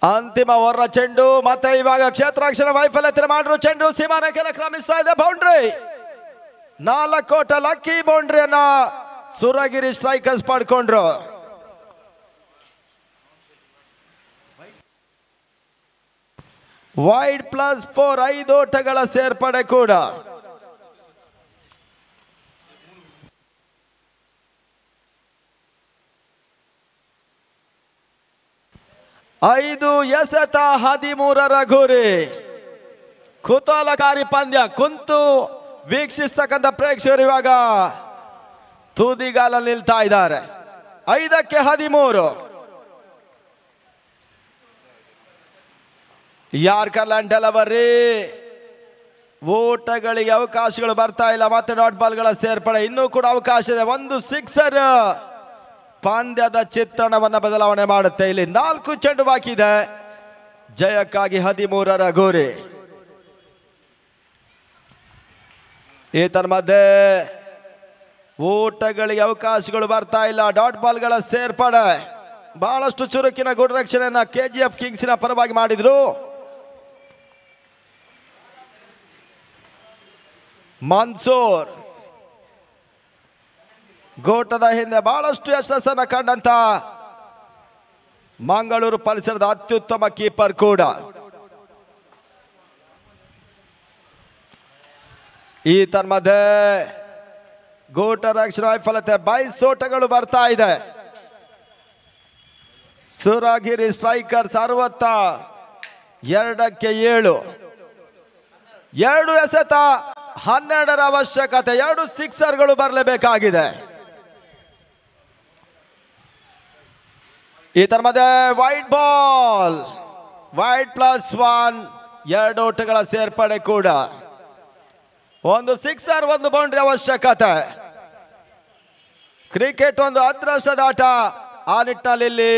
ಅಂತಿಮ ಓವರ್ ಚೆಂಡು. ಮತ್ತೆ ಇವಾಗ ಕ್ಷೇತ್ರ ರಕ್ಷಣೆ ವೈಫಲ್ಯತೆ ಮಾಡಿದ್ರು. ಚೆಂಡು ಸೀಮಾರೇಖೆಯನ್ನು ಕ್ರಮಿಸ್ತಾ ಇದೆ. ಬೌಂಡ್ರಿ, 4 ಓಟ ಲಕ್ಕಿ ಬೌಂಡ್ರಿಯನ್ನ ಸುರಗಿರಿ ಸ್ಟ್ರೈಕರ್ಸ್ ಪಡ್ಕೊಂಡ್ರು. ವೈಡ್ +4 5 ಓಟಗಳ ಸೇರ್ಪಡೆ ಕೂಡ. ಐದು ಎಸೆತ 13ರ ಗುರಿ. ಕುತೂಹಲಕಾರಿ ಪಂದ್ಯ. ಕುಂತು ವೀಕ್ಷಿಸ್ತಕ್ಕಂಥ ಪ್ರೇಕ್ಷಕರು ಇವಾಗ ತುದಿಗಾಲಲ್ಲಿ ನಿಲ್ತಾ ಇದ್ದಾರೆ. 5ಕ್ಕೆ 13. ಯಾರ್ಕರ್ಲ್ಯಾಂಡ್ ಡೆಲವರಿ. ಓಟಗಳಿಗೆ ಅವಕಾಶಗಳು ಬರ್ತಾ ಇಲ್ಲ. ಮತ್ತೆ ಡಾಟ್ ಬಾಲ್ಗಳ ಸೇರ್ಪಡೆ ಇನ್ನೂ ಕೂಡ ಅವಕಾಶ ಇದೆ. ಒಂದು ಸಿಕ್ಸರ್ ಪಂದ್ಯದ ಚಿತ್ರಣವನ್ನ ಬದಲಾವಣೆ ಮಾಡುತ್ತೆ. ಇಲ್ಲಿ 4 ಚೆಂಡು ಬಾಕಿ ಇದೆ. ಜಯಕ್ಕಾಗಿ 13ರ ಗುರಿ. ಈ ತರ ಮಧ್ಯೆ ಓಟಗಳಿಗೆ ಅವಕಾಶಗಳು ಬರ್ತಾ ಇಲ್ಲ. ಡಾಟ್ ಬಾಲ್ಗಳ ಸೇರ್ಪಡೆ. ಬಹಳಷ್ಟು ಚುರುಕಿನ ಗುಡ್ ರಕ್ಷಣೆಯನ್ನ ಕೆಜಿಎಫ್ ಕಿಂಗ್ಸಿನ ಪರವಾಗಿ ಮಾಡಿದ್ರು. ಮನ್ಸೂರ್ ಗೋಟದ ಹಿಂದೆ ಬಹಳಷ್ಟು ಯಶಸ್ಸನ್ನು ಕಂಡಂತ ಮಂಗಳೂರು ಪರಿಸರದ ಅತ್ಯುತ್ತಮ ಕೀಪರ್ ಕೂಡ. ಈ ತರ ಮಧ್ಯೆ ಗೋಟ ರಕ್ಷಣೆ ವೈಫಲ್ಯತೆ. 22 ಓಟಗಳು ಬರ್ತಾ ಇದೆ. ಸುರಗಿರಿ ಸ್ಟ್ರೈಕರ್ಸ್ 62ಕ್ಕೆ 7. 2 ಎಸೆತ 12ರ ಅವಶ್ಯಕತೆ. 2 ಸಿಕ್ಸರ್ಗಳು ಬರಲೇಬೇಕಾಗಿದೆ. ಈ ತರ ಮಧ್ಯೆ ವೈಡ್ ಬಾಲ್. ವೈಡ್ +1 2 ಓಟಗಳ ಸೇರ್ಪಡೆ ಕೂಡ. ಒಂದು ಸಿಕ್ಸರ್, ಒಂದು ಬೌಂಡ್ರಿ ಅವಶ್ಯಕತೆ. ಕ್ರಿಕೆಟ್ ಒಂದು ಅದೃಷ್ಟದ ಆಟ. ಆ ನಿಟ್ಟಿನಲ್ಲಿ ಇಲ್ಲಿ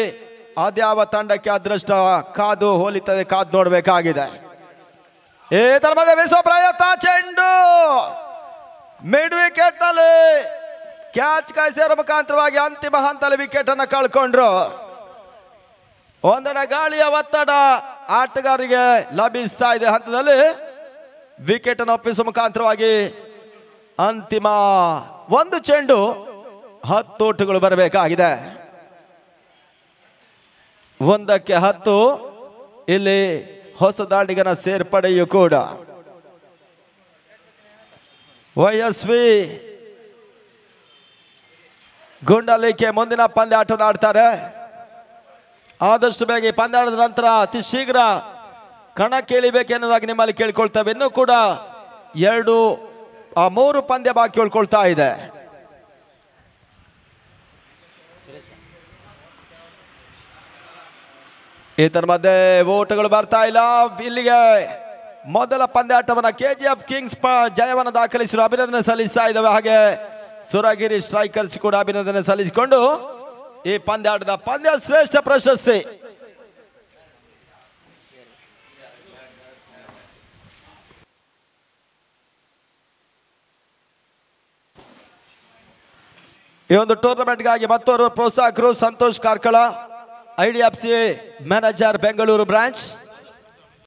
ಅದ್ಯಾವ ತಂಡಕ್ಕೆ ಅದೃಷ್ಟ ಕಾದು ಹೋಲಿತದೆ, ಕಾದು ನೋಡಬೇಕಾಗಿದೆ. ಈ ತರಮದ ಬೀಸುವ ಪ್ರಯತ್ನ, ಚೆಂಡು ಮಿಡ್ ವಿಕೆಟ್ ನಲ್ಲಿ ಕ್ಯಾಚ್ ಕಾಯಿಸಿರೋ ಮುಖಾಂತರವಾಗಿ ಅಂತಿಮ ಹಂತದಲ್ಲಿ ವಿಕೆಟ್ ಅನ್ನು ಕಳ್ಕೊಂಡ್ರು. ಒಂದೆಡೆ ಗಾಳಿಯ ಒತ್ತಡ ಆಟಗಾರರಿಗೆ ಲಭಿಸ್ತಾ ಇದೆ. ಹಂತದಲ್ಲಿ ವಿಕೆಟ್ ಅನ್ನು ಒಪ್ಪಿಸುವ ಮುಖಾಂತರವಾಗಿ ಅಂತಿಮ ಒಂದು ಚೆಂಡು 10 ಓಟಗಳು ಬರಬೇಕಾಗಿದೆ. 1ಕ್ಕೆ 10. ಇಲ್ಲಿ ಹೊಸ ದಾಂಡಿಗನ ಸೇರ್ಪಡೆಯೂ ಕೂಡ. YSV ಗುಂಡಲಿಕೆ ಮುಂದಿನ ಪಂದ್ಯಾಟವನ್ನು ಆಡ್ತಾರೆ. ಆದಷ್ಟು ಬೇಗ ಈ ಪಂದ್ಯಾಟದ ನಂತರ ಅತಿ ಶೀಘ್ರ ಕಣಕ್ಕೆ ಇಳಿಬೇಕೆನ್ನುವುದಾಗಿ ನಿಮ್ಮಲ್ಲಿ ಕೇಳ್ಕೊಳ್ತೇವೆ. ಇನ್ನೂ ಕೂಡ 3 ಪಂದ್ಯ ಬಾಕಿ ಉಳ್ಕೊಳ್ತಾ ಇದೆ. ಇದರ ಮಧ್ಯೆ ಓಟಗಳು ಬರ್ತಾ ಇಲ್ಲ. ಇಲ್ಲಿಗೆ ಮೊದಲ ಪಂದ್ಯಾಟವನ್ನು KGF ಕಿಂಗ್ಸ್ ಜಯವನ್ನು ದಾಖಲಿಸಿರುವ ಅಭಿನಂದನೆ ಸಲ್ಲಿಸ್ತಾ ಇದ್ದಾವೆ. ಹಾಗೆ ಸುರಗಿರಿ ಸ್ಟ್ರೈಕರ್ಸ್ ಕೂಡ ಅಭಿನಂದನೆ ಸಲ್ಲಿಸಿಕೊಂಡು ಈ ಪಂದ್ಯಾಟದ ಪಂದ್ಯ ಶ್ರೇಷ್ಠ ಪ್ರಶಸ್ತಿ ಈ ಒಂದು ಟೂರ್ನಮೆಂಟ್ಗಾಗಿ ಮತ್ತೋರ್ವ ಪ್ರೋತ್ಸಾಹಕರು Santosh Karkala, IDFC manager Bengaluru branch.